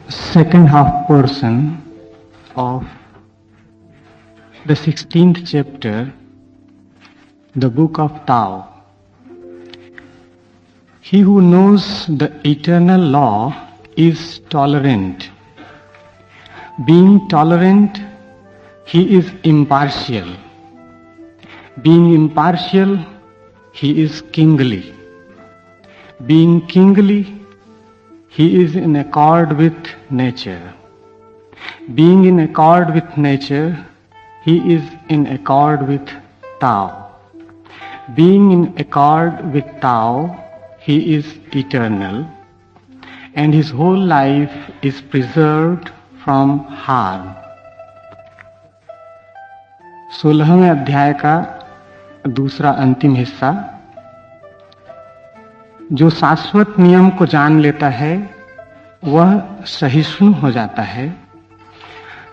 second half portion of the 16th chapter, the book of Tao. He who knows the eternal law is tolerant. Being tolerant, he is impartial. Being impartial, he is kingly. Being kingly, he is in accord with nature. Being in accord with nature, he is in accord with Tao. Being in accord with Tao, he is eternal, and his whole life is preserved from harm. 16वें अध्याय का दूसरा अंतिम हिस्सा, जो शाश्वत नियम को जान लेता है वह सहिष्णु हो जाता है।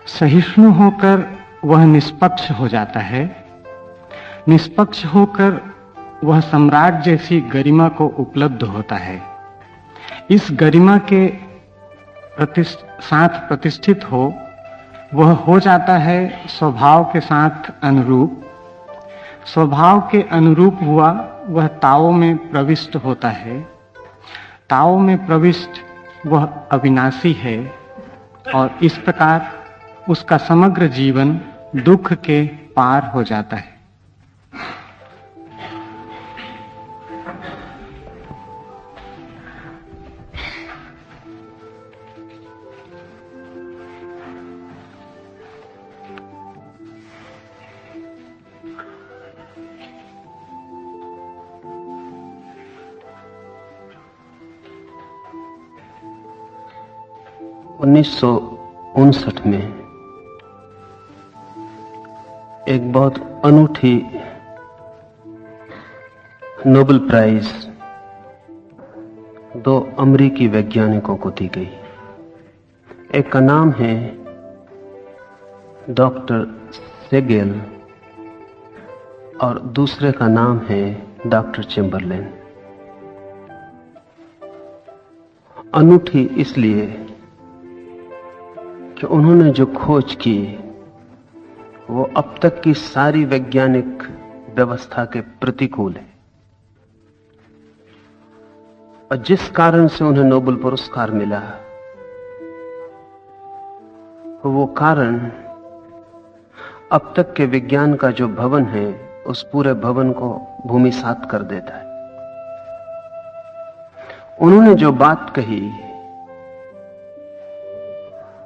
सहिष्णु होकर वह निष्पक्ष हो जाता है। निष्पक्ष होकर वह सम्राट जैसी गरिमा को उपलब्ध होता है। इस गरिमा के साथ प्रतिष्ठित हो वह हो जाता है स्वभाव के साथ अनुरूप। स्वभाव के अनुरूप हुआ वह ताओ में प्रविष्ट होता है। ताओ में प्रविष्ट वह अविनाशी है और इस प्रकार उसका समग्र जीवन दुख के पार हो जाता है। उन्नीस में एक बहुत अनूठी नोबेल प्राइज 2 अमेरिकी वैज्ञानिकों को दी गई। एक का नाम है डॉक्टर सेगेल और दूसरे का नाम है डॉक्टर चेम्बरलेन। अनूठी इसलिए कि उन्होंने जो खोज की वो अब तक की सारी वैज्ञानिक व्यवस्था के प्रतिकूल है, और जिस कारण से उन्हें नोबेल पुरस्कार मिला वो कारण अब तक के विज्ञान का जो भवन है उस पूरे भवन को भूमिसात कर देता है। उन्होंने जो बात कही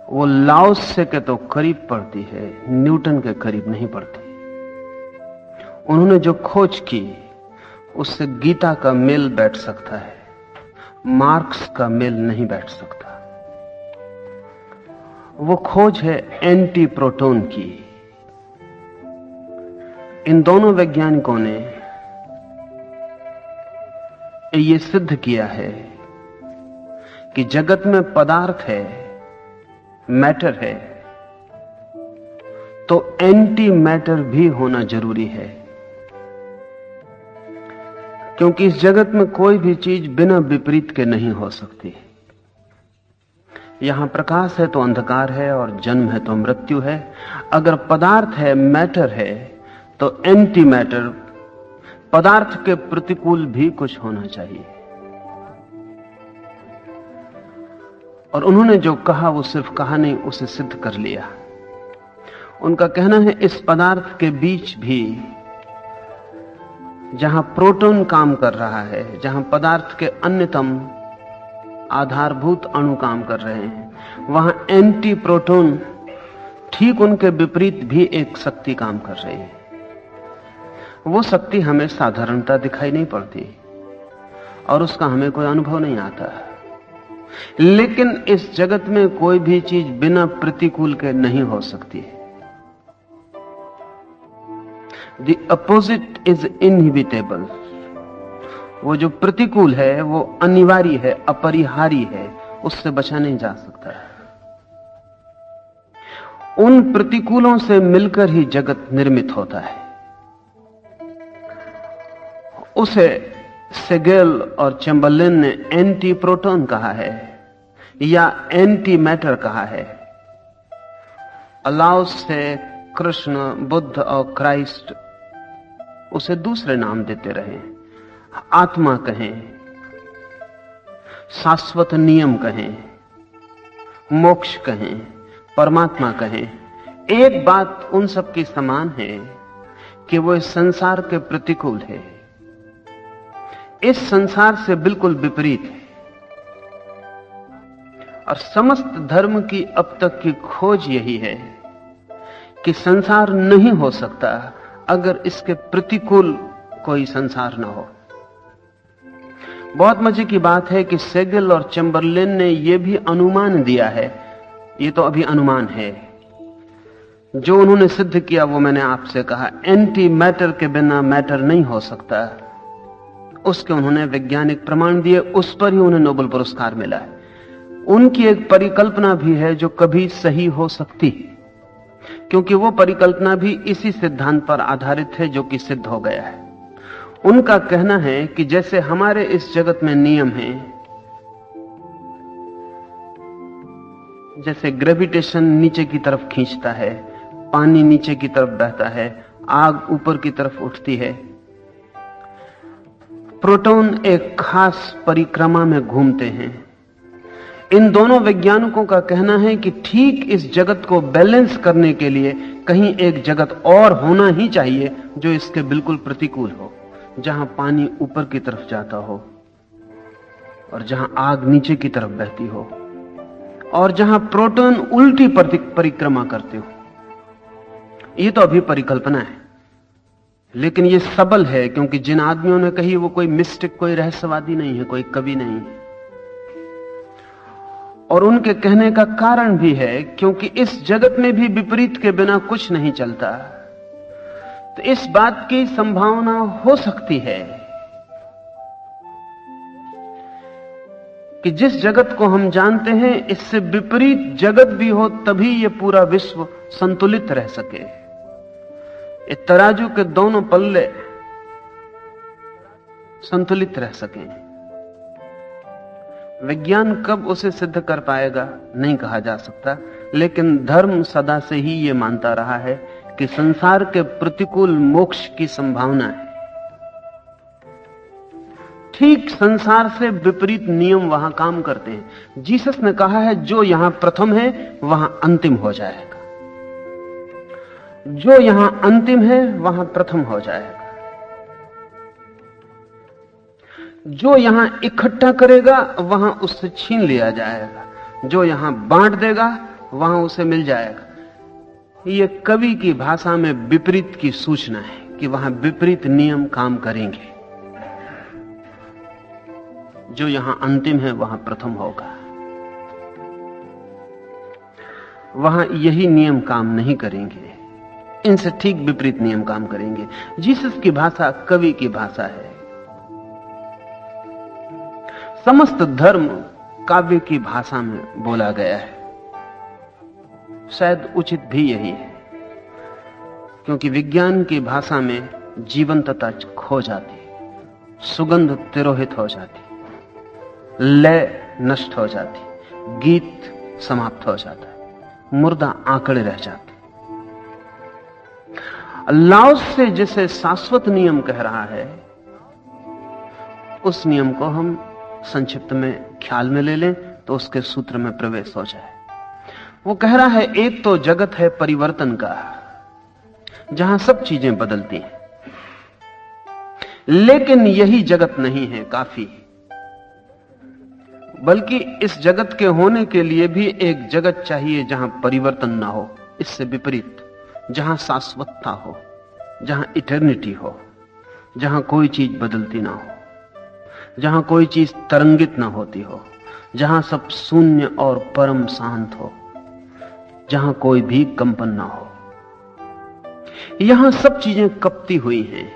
वो लाओत्से के तो करीब पड़ती है, न्यूटन के करीब नहीं पड़ती। उन्होंने जो खोज की उससे गीता का मेल बैठ सकता है, मार्क्स का मेल नहीं बैठ सकता। वो खोज है एंटी प्रोटॉन की। इन दोनों वैज्ञानिकों ने ये सिद्ध किया है कि जगत में पदार्थ है, मैटर है, तो एंटी मैटर भी होना जरूरी है, क्योंकि इस जगत में कोई भी चीज बिना विपरीत के नहीं हो सकती। यहां प्रकाश है तो अंधकार है और जन्म है तो मृत्यु है। अगर पदार्थ है, मैटर है, तो एंटी मैटर, पदार्थ के प्रतिकूल भी कुछ होना चाहिए। और उन्होंने जो कहा वो सिर्फ कहा नहीं, उसे सिद्ध कर लिया। उनका कहना है इस पदार्थ के बीच भी जहां प्रोटॉन काम कर रहा है, जहां पदार्थ के अन्यतम आधारभूत अणु काम कर रहे हैं, वहां एंटी प्रोटॉन ठीक उनके विपरीत भी एक शक्ति काम कर रही है। वो शक्ति हमें साधारणता दिखाई नहीं पड़ती और उसका हमें कोई अनुभव नहीं आता, लेकिन इस जगत में कोई भी चीज बिना प्रतिकूल के नहीं हो सकती है। The opposite is inevitable। वो जो प्रतिकूल है वो अनिवार्य है, अपरिहार्य है, उससे बचा नहीं जा सकता। उन प्रतिकूलों से मिलकर ही जगत निर्मित होता है। उसे सेगेल और चेम्बरलेन ने एंटी प्रोटॉन कहा है, या एंटी मैटर कहा है। अलाउ से कृष्ण, बुद्ध और क्राइस्ट उसे दूसरे नाम देते रहे। आत्मा कहें, शाश्वत नियम कहें, मोक्ष कहें, परमात्मा कहें, एक बात उन सब की समान है कि वो इस संसार के प्रतिकूल है, इस संसार से बिल्कुल विपरीत है। और समस्त धर्म की अब तक की खोज यही है कि संसार नहीं हो सकता अगर इसके प्रतिकूल कोई संसार ना हो। बहुत मजे की बात है कि सेगल और चैम्बरलेन ने यह भी अनुमान दिया है, ये तो अभी अनुमान है, जो उन्होंने सिद्ध किया वो मैंने आपसे कहा, एंटी मैटर के बिना मैटर नहीं हो सकता। उसके उन्होंने वैज्ञानिक प्रमाण दिए, उस पर ही उन्हें नोबेल पुरस्कार मिला है। उनकी एक परिकल्पना भी है जो कभी सही हो सकती है, क्योंकि वो परिकल्पना भी इसी सिद्धांत पर आधारित है जो कि सिद्ध हो गया है। उनका कहना है कि जैसे हमारे इस जगत में नियम है, जैसे ग्रेविटेशन नीचे की तरफ खींचता है, पानी नीचे की तरफ बहता है, आग ऊपर की तरफ उठती है, प्रोटॉन एक खास परिक्रमा में घूमते हैं। इन दोनों वैज्ञानिकों का कहना है कि ठीक इस जगत को बैलेंस करने के लिए कहीं एक जगत और होना ही चाहिए जो इसके बिल्कुल प्रतिकूल हो, जहां पानी ऊपर की तरफ जाता हो और जहां आग नीचे की तरफ बहती हो और जहां प्रोटॉन उल्टी परिक्रमा करते हो। ये तो अभी परिकल्पना है, लेकिन ये सबल है, क्योंकि जिन आदमियों ने कही वो कोई मिस्टिक, कोई रहस्यवादी नहीं है, कोई कवि नहीं है। और उनके कहने का कारण भी है क्योंकि इस जगत में भी विपरीत के बिना कुछ नहीं चलता। तो इस बात की संभावना हो सकती है कि जिस जगत को हम जानते हैं इससे विपरीत जगत भी हो, तभी यह पूरा विश्व संतुलित रह सके। इस तराजू के दोनों पल्ले संतुलित रह सकें। विज्ञान कब उसे सिद्ध कर पाएगा नहीं कहा जा सकता, लेकिन धर्म सदा से ही यह मानता रहा है कि संसार के प्रतिकूल मोक्ष की संभावना है। ठीक संसार से विपरीत नियम वहां काम करते हैं। जीसस ने कहा है जो यहां प्रथम है वहां अंतिम हो जाएगा, जो यहां अंतिम है वहां प्रथम हो जाएगा। जो यहां इकट्ठा करेगा वहां उससे छीन लिया जाएगा, जो यहां बांट देगा वहां उसे मिल जाएगा। यह कवि की भाषा में विपरीत की सूचना है कि वहां विपरीत नियम काम करेंगे। जो यहां अंतिम है वहां प्रथम होगा, वहां यही नियम काम नहीं करेंगे, इनसे ठीक विपरीत नियम काम करेंगे। जीसस की भाषा कवि की भाषा है। समस्त धर्म काव्य की भाषा में बोला गया है। शायद उचित भी यही है, क्योंकि विज्ञान की भाषा में जीवंतता खो जाती, सुगंध तिरोहित हो जाती, लय नष्ट हो जाती, गीत समाप्त हो जाता है, मुर्दा आंकड़े रह जाते। लाओ से जिसे शाश्वत नियम कह रहा है, उस नियम को हम संक्षिप्त में ख्याल में ले लें तो उसके सूत्र में प्रवेश हो जाए। वो कह रहा है एक तो जगत है परिवर्तन का, जहां सब चीजें बदलती हैं, लेकिन यही जगत नहीं है काफी, बल्कि इस जगत के होने के लिए भी एक जगत चाहिए जहां परिवर्तन ना हो, इससे विपरीत, जहां शाश्वतता हो, जहां इटर्निटी हो, जहां कोई चीज बदलती ना हो, जहां कोई चीज तरंगित ना होती हो, जहां सब शून्य और परम शांत हो, जहां कोई भी कंपन ना हो। यहां सब चीजें कपती हुई हैं।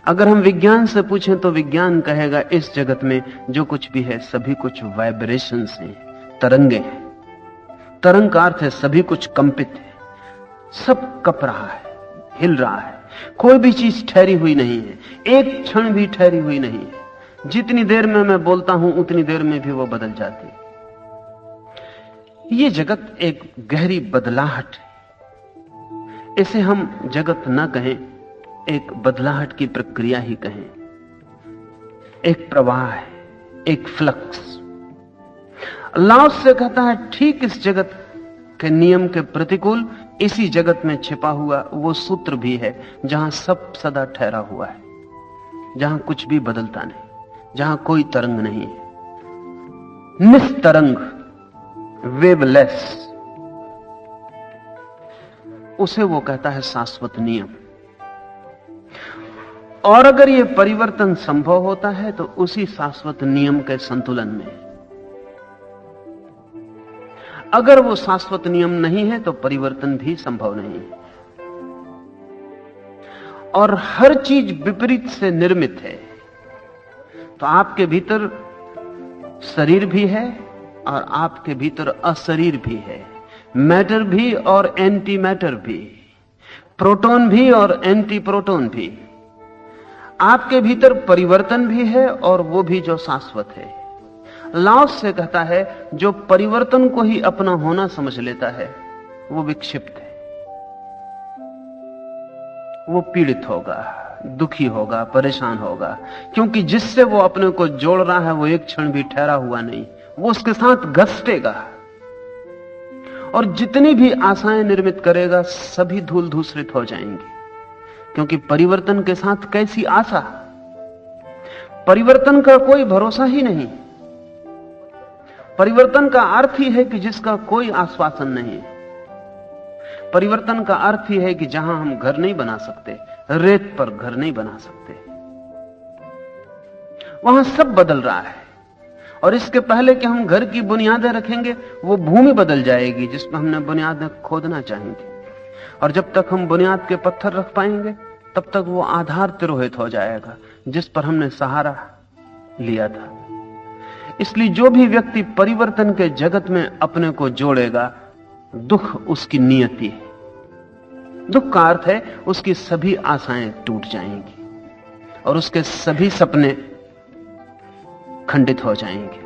अगर हम विज्ञान से पूछें तो विज्ञान कहेगा इस जगत में जो कुछ भी है सभी कुछ वाइब्रेशंस हैं, तरंगे हैं। तरंग का अर्थ है सभी कुछ कंपित है, सब कप रहा है, हिल रहा है, कोई भी चीज ठहरी हुई नहीं है, एक क्षण भी ठहरी हुई नहीं है। जितनी देर में मैं बोलता हूं उतनी देर में भी वो बदल जाती है। ये जगत एक गहरी बदलाहट है। इसे हम जगत न कहें, एक बदलाहट की प्रक्रिया ही कहें। एक प्रवाह है, एक फ्लक्स। लाओस से कहता है ठीक इस जगत के नियम के प्रतिकूल इसी जगत में छिपा हुआ वो सूत्र भी है जहां सब सदा ठहरा हुआ है, जहां कुछ भी बदलता नहीं, जहां कोई तरंग नहीं है, निस्तरंग, वेवलेस। उसे वो कहता है शाश्वत नियम। और अगर ये परिवर्तन संभव होता है तो उसी शाश्वत नियम के संतुलन में। अगर वो शाश्वत नियम नहीं है तो परिवर्तन भी संभव नहीं है। और हर चीज विपरीत से निर्मित है। तो आपके भीतर शरीर भी है और आपके भीतर अशरीर भी है, मैटर भी और एंटी मैटर भी, प्रोटॉन भी और एंटी प्रोटॉन भी। आपके भीतर परिवर्तन भी है और वो भी जो शाश्वत है। लाओस से कहता है जो परिवर्तन को ही अपना होना समझ लेता है वो विक्षिप्त है, वो पीड़ित होगा, दुखी होगा, परेशान होगा, क्योंकि जिससे वो अपने को जोड़ रहा है वो एक क्षण भी ठहरा हुआ नहीं, वो उसके साथ घसटेगा। और जितनी भी आशाएं निर्मित करेगा सभी धूल धूसरित हो जाएंगी, क्योंकि परिवर्तन के साथ कैसी आशा। परिवर्तन का कोई भरोसा ही नहीं। परिवर्तन का अर्थ ही है कि जिसका कोई आश्वासन नहीं। परिवर्तन का अर्थ ही है कि जहां हम घर नहीं बना सकते, रेत पर घर नहीं बना सकते, वहां सब बदल रहा है। और इसके पहले कि हम घर की बुनियादें रखेंगे वो भूमि बदल जाएगी जिसमें हमने बुनियादें खोदना चाहेंगे। और जब तक हम बुनियाद के पत्थर रख पाएंगे तब तक वो आधार तिरोहित हो जाएगा जिस पर हमने सहारा लिया था। इसलिए जो भी व्यक्ति परिवर्तन के जगत में अपने को जोड़ेगा, दुख उसकी नियति है। दुख का अर्थ है उसकी सभी आशाएं टूट जाएंगी और उसके सभी सपने खंडित हो जाएंगे।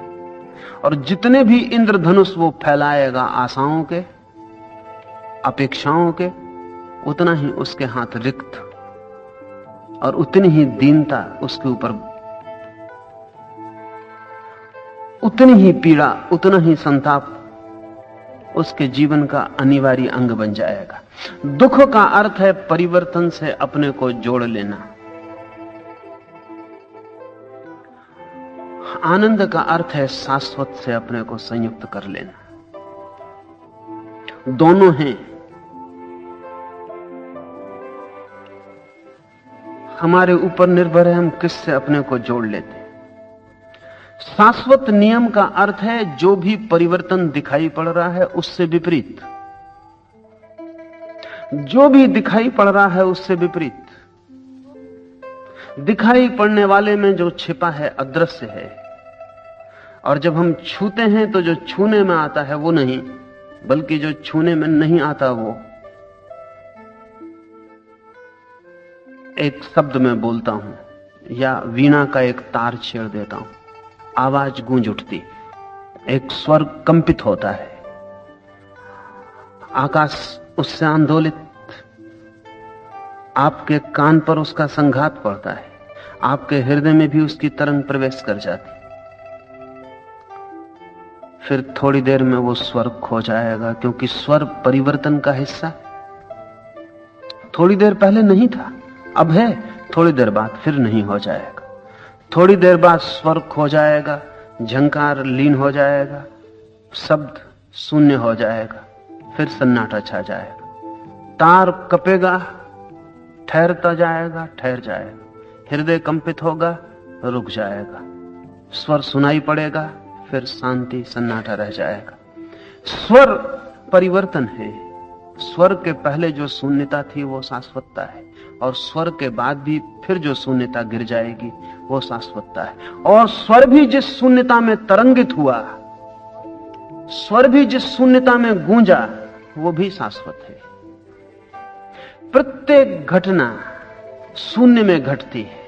और जितने भी इंद्रधनुष वो फैलाएगा आशाओं के, अपेक्षाओं के, उतना ही उसके हाथ रिक्त और उतनी ही दीनता उसके ऊपर, उतनी ही पीड़ा, उतना ही संताप उसके जीवन का अनिवार्य अंग बन जाएगा। दुख का अर्थ है परिवर्तन से अपने को जोड़ लेना। आनंद का अर्थ है शाश्वत से अपने को संयुक्त कर लेना। दोनों हैं। हमारे ऊपर निर्भर है हम किससे अपने को जोड़ लेते हैं। शाश्वत नियम का अर्थ है जो भी परिवर्तन दिखाई पड़ रहा है उससे विपरीत, जो भी दिखाई पड़ रहा है उससे विपरीत। दिखाई पड़ने वाले में जो छिपा है अदृश्य है, और जब हम छूते हैं तो जो छूने में आता है वो नहीं, बल्कि जो छूने में नहीं आता वो। एक शब्द में बोलता हूं या वीणा का एक तार छेड़ देता हूं, आवाज गूंज उठती, एक स्वर कंपित होता है, आकाश उससे आंदोलित, आपके कान पर उसका संघात पड़ता है, आपके हृदय में भी उसकी तरंग प्रवेश कर जाती। फिर थोड़ी देर में वो स्वर खो जाएगा, क्योंकि स्वर परिवर्तन का हिस्सा थोड़ी देर पहले नहीं था, अब है, थोड़ी देर बाद फिर नहीं हो जाएगा। थोड़ी देर बाद स्वर खो जाएगा, झंकार लीन हो जाएगा, शब्द शून्य हो जाएगा, फिर सन्नाटा छा जाएगा। तार कपेगा, ठहरता जाएगा, ठहर जाएगा, हृदय कंपित होगा, रुक जाएगा, स्वर सुनाई पड़ेगा, फिर शांति सन्नाटा रह जाएगा। स्वर परिवर्तन है। स्वर के पहले जो शून्यता थी वो शाश्वतता है, और स्वर के बाद भी फिर जो शून्यता गिर जाएगी वो शाश्वतता है। और स्वर भी जिस शून्यता में तरंगित हुआ, स्वर भी जिस शून्यता में गूंजा, वो भी शाश्वत है। प्रत्येक घटना शून्य में घटती है,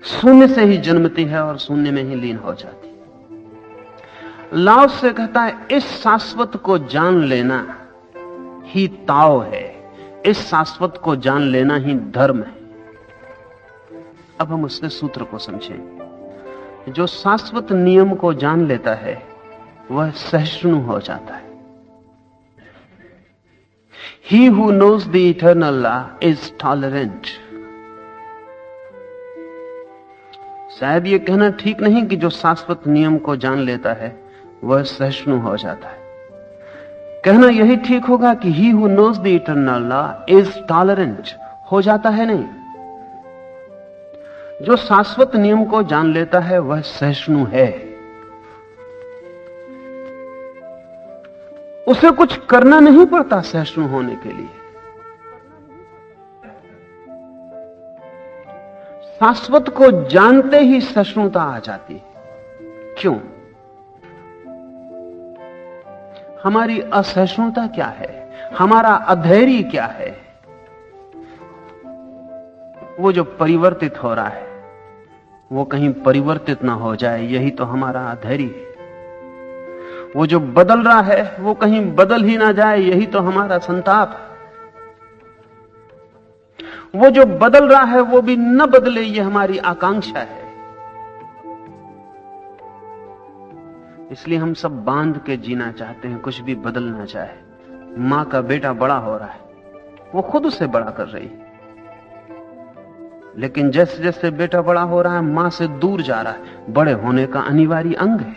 शून्य से ही जन्मती है और शून्य में ही लीन हो जाती है। लाओ से कहता है इस शाश्वत को जान लेना ही ताओ है, इस शाश्वत को जान लेना ही धर्म है। अब हम उसके सूत्र को समझें। जो शाश्वत नियम को जान लेता है वह सहिष्णु हो जाता है। He who knows the eternal law is tolerant. शायद यह कहना ठीक नहीं कि जो शाश्वत नियम को जान लेता है वह सहिष्णु हो जाता है। कहना यही ठीक होगा कि he who knows the eternal law is tolerant हो जाता है। नहीं, जो शाश्वत नियम को जान लेता है वह सहिष्णु है। उसे कुछ करना नहीं पड़ता सहिष्णु होने के लिए। शाश्वत को जानते ही सहिष्णुता आ जाती है। क्यों? हमारी असहिष्णुता क्या है, हमारा अधैर्य क्या है? वो जो परिवर्तित हो रहा है वो कहीं परिवर्तित ना हो जाए, यही तो हमारा अधैर्य है। वो जो बदल रहा है वो कहीं बदल ही ना जाए, यही तो हमारा संताप है। वो जो बदल रहा है वो भी न बदले, ये हमारी आकांक्षा है। इसलिए हम सब बांध के जीना चाहते हैं, कुछ भी बदल ना चाहे। मां का बेटा बड़ा हो रहा है, वो खुद उसे बड़ा कर रही है, लेकिन जैसे जैसे बेटा बड़ा हो रहा है मां से दूर जा रहा है। बड़े होने का अनिवार्य अंग है,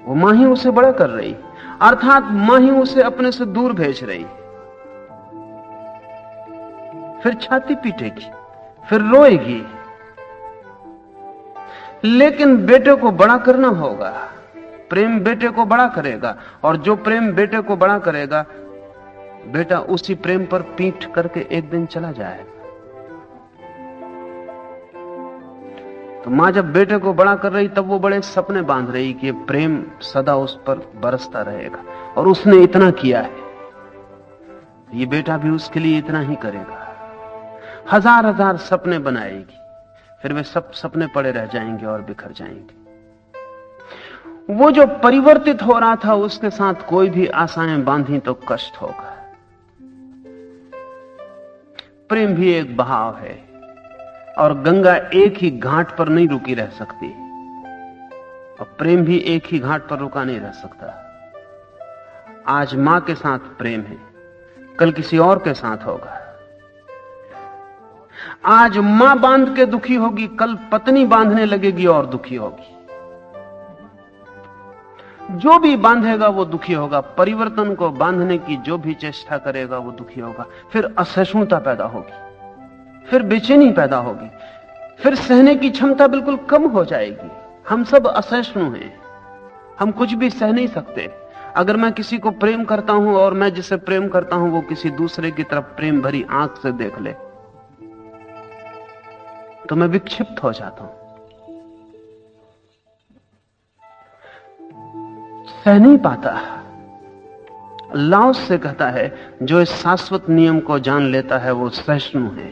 वो मां ही उसे बड़ा कर रही, अर्थात मां ही उसे अपने से दूर भेज रही। फिर छाती पीटेगी, फिर रोएगी, लेकिन बेटे को बड़ा करना होगा। प्रेम बेटे को बड़ा करेगा, और जो प्रेम बेटे को बड़ा करेगा, बेटा उसी प्रेम पर पीठ करके एक दिन चला जाएगा। तो मां जब बेटे को बड़ा कर रही तब वो बड़े सपने बांध रही कि प्रेम सदा उस पर बरसता रहेगा, और उसने इतना किया है, ये बेटा भी उसके लिए इतना ही करेगा। हजार हजार सपने बनाएगी, फिर वे सब सपने पड़े रह जाएंगे और बिखर जाएंगे। वो जो परिवर्तित हो रहा था उसके साथ कोई भी आशाएं बांधी तो कष्ट होगा। प्रेम भी एक बहाव है, और गंगा एक ही घाट पर नहीं रुकी रह सकती, और प्रेम भी एक ही घाट पर रुका नहीं रह सकता। आज मां के साथ प्रेम है, कल किसी और के साथ होगा। आज मां बांध के दुखी होगी, कल पत्नी बांधने लगेगी और दुखी होगी। जो भी बांधेगा वो दुखी होगा। परिवर्तन को बांधने की जो भी चेष्टा करेगा वो दुखी होगा। फिर असहिष्णुता पैदा होगी, फिर बेचैनी पैदा होगी, फिर सहने की क्षमता बिल्कुल कम हो जाएगी। हम सब असहिष्णु हैं, हम कुछ भी सह नहीं सकते। अगर मैं किसी को प्रेम करता हूं और मैं जिसे प्रेम करता हूं वो किसी दूसरे की तरफ प्रेम भरी आंख से देख ले तो मैं विक्षिप्त हो जाता हूं, सह नहीं पाता। लाओस से कहता है जो इस शाश्वत नियम को जान लेता है वो सहिष्णु है,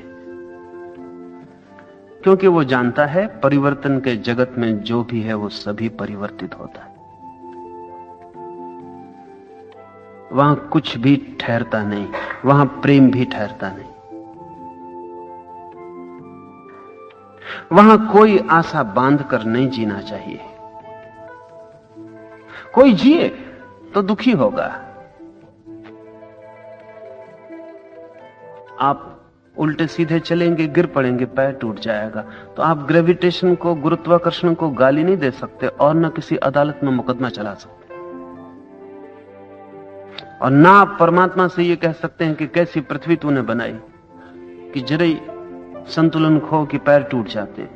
क्योंकि वो जानता है परिवर्तन के जगत में जो भी है वो सभी परिवर्तित होता है। वहां कुछ भी ठहरता नहीं, वहां प्रेम भी ठहरता नहीं, वहां कोई आशा बांध कर नहीं जीना चाहिए। कोई जिए तो दुखी होगा। आप उल्टे सीधे चलेंगे, गिर पड़ेंगे, पैर टूट जाएगा, तो आप ग्रेविटेशन को, गुरुत्वाकर्षण को गाली नहीं दे सकते और न किसी अदालत में मुकदमा चला सकते, और ना आप परमात्मा से यह कह सकते हैं कि कैसी पृथ्वी तूने बनाई कि जरा संतुलन खो कि पैर टूट जाते हैं।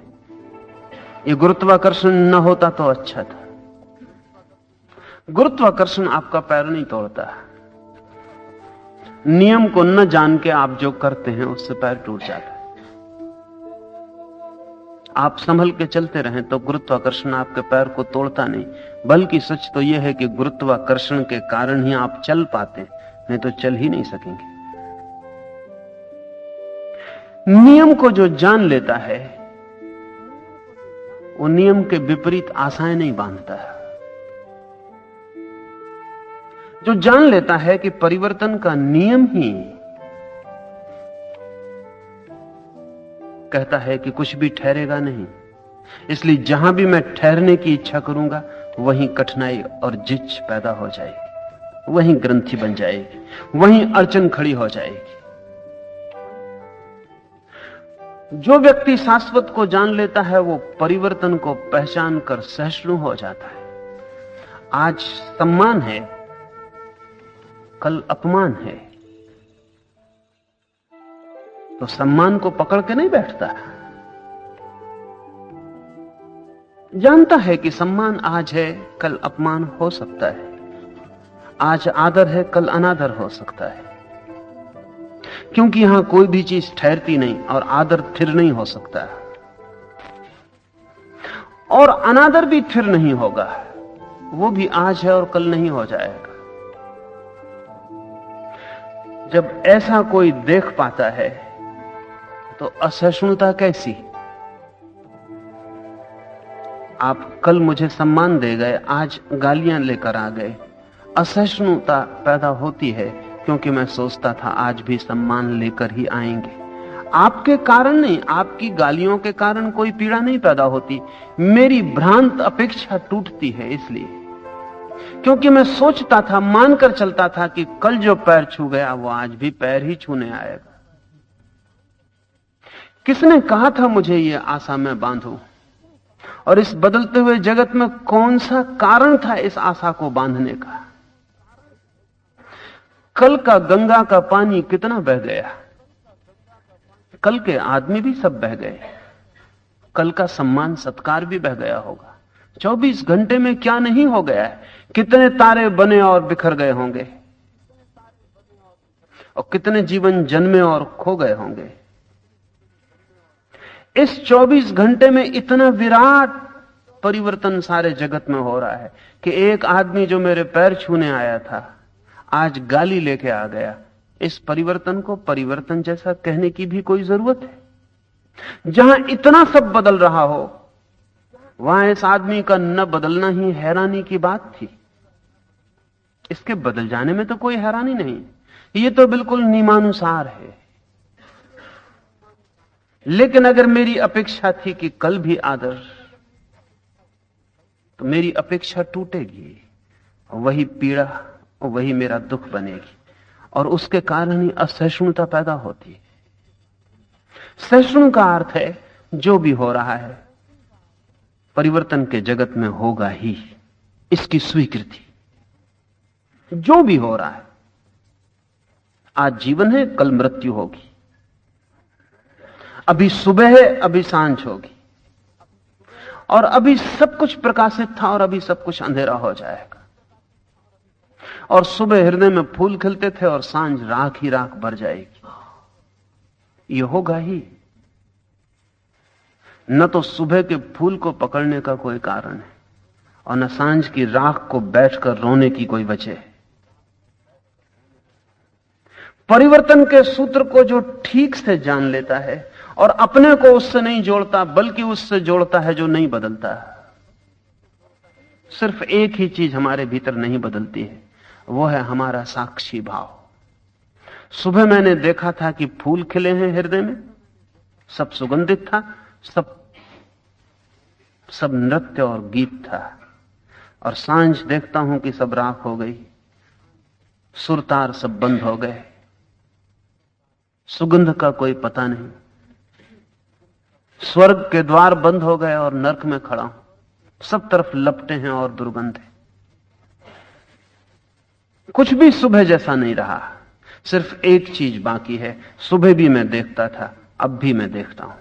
ये गुरुत्वाकर्षण न होता तो अच्छा था। गुरुत्वाकर्षण आपका पैर नहीं तोड़ता। नियम को न जान के आप जो करते हैं उससे पैर टूट जाता है। आप संभल के चलते रहें तो गुरुत्वाकर्षण आपके पैर को तोड़ता नहीं, बल्कि सच तो यह है कि गुरुत्वाकर्षण के कारण ही आप चल पाते हैं, नहीं तो चल ही नहीं सकेंगे। नियम को जो जान लेता है वो नियम के विपरीत आशाएं नहीं बांधता है। जो जान लेता है कि परिवर्तन का नियम ही कहता है कि कुछ भी ठहरेगा नहीं, इसलिए जहां भी मैं ठहरने की इच्छा करूंगा वहीं कठिनाई और जिच पैदा हो जाएगी, वहीं ग्रंथि बन जाएगी, वहीं अड़चन खड़ी हो जाएगी। जो व्यक्ति शाश्वत को जान लेता है वो परिवर्तन को पहचान कर सहिष्णु हो जाता है। आज सम्मान है, कल अपमान है, तो सम्मान को पकड़ के नहीं बैठता, जानता है कि सम्मान आज है, कल अपमान हो सकता है, आज आदर है, कल अनादर हो सकता है, क्योंकि यहां कोई भी चीज ठहरती नहीं और आदर थिर नहीं हो सकता है, और अनादर भी थिर नहीं होगा, वो भी आज है और कल नहीं हो जाएगा। जब ऐसा कोई देख पाता है तो असहिष्णुता कैसी? आप कल मुझे सम्मान दे गए, आज गालियां लेकर आ गए। असहिष्णुता पैदा होती है क्योंकि मैं सोचता था आज भी सम्मान लेकर ही आएंगे। आपके कारण नहीं, आपकी गालियों के कारण कोई पीड़ा नहीं पैदा होती, मेरी भ्रांत अपेक्षा टूटती है, इसलिए क्योंकि मैं सोचता था, मानकर चलता था कि कल जो पैर छू गया वो आज भी पैर ही छूने आएगा। किसने कहा था मुझे ये आशा मैं बांधूं? और इस बदलते हुए जगत में कौन सा कारण था इस आशा को बांधने का? कल का गंगा का पानी कितना बह गया, कल के आदमी भी सब बह गए, कल का सम्मान सत्कार भी बह गया होगा। 24 घंटे में क्या नहीं हो गया है, कितने तारे बने और बिखर गए होंगे, और कितने जीवन जन्मे और खो गए होंगे। इस 24 घंटे में इतना विराट परिवर्तन सारे जगत में हो रहा है कि एक आदमी जो मेरे पैर छूने आया था आज गाली लेके आ गया। इस परिवर्तन को परिवर्तन जैसा कहने की भी कोई जरूरत है? जहां इतना सब बदल रहा हो वहां इस आदमी का न बदलना ही हैरानी की बात थी। इसके बदल जाने में तो कोई हैरानी नहीं, ये तो बिल्कुल नियमानुसार है। लेकिन अगर मेरी अपेक्षा थी कि कल भी आदर, तो मेरी अपेक्षा टूटेगी, वही पीड़ा और वही मेरा दुख बनेगी, और उसके कारण ही असहिष्णुता पैदा होती है। सहिष्णु का अर्थ है जो भी हो रहा है परिवर्तन के जगत में होगा ही, इसकी स्वीकृति। जो भी हो रहा है, आज जीवन है, कल मृत्यु होगी, अभी सुबह है, अभी सांझ होगी, और अभी सब कुछ प्रकाशित था और अभी सब कुछ अंधेरा हो जाएगा। और सुबह हृदय में फूल खिलते थे और सांझ राख ही राख भर जाएगी। ये होगा ही। न तो सुबह के फूल को पकड़ने का कोई कारण है और न सांझ की राख को बैठकर रोने की कोई वजह है। परिवर्तन के सूत्र को जो ठीक से जान लेता है और अपने को उससे नहीं जोड़ता बल्कि उससे जोड़ता है जो नहीं बदलता। सिर्फ एक ही चीज हमारे भीतर नहीं बदलती है, वो है हमारा साक्षी भाव। सुबह मैंने देखा था कि फूल खिले हैं हृदय में, सब सुगंधित था, सब नृत्य और गीत था, और सांझ देखता हूं कि सब राख हो गई, सुरतार सब बंद हो गए, सुगंध का कोई पता नहीं, स्वर्ग के द्वार बंद हो गए और नरक में खड़ा हूं, सब तरफ लपटे हैं और दुर्गंध है। कुछ भी सुबह जैसा नहीं रहा। सिर्फ एक चीज बाकी है, सुबह भी मैं देखता था, अब भी मैं देखता हूं।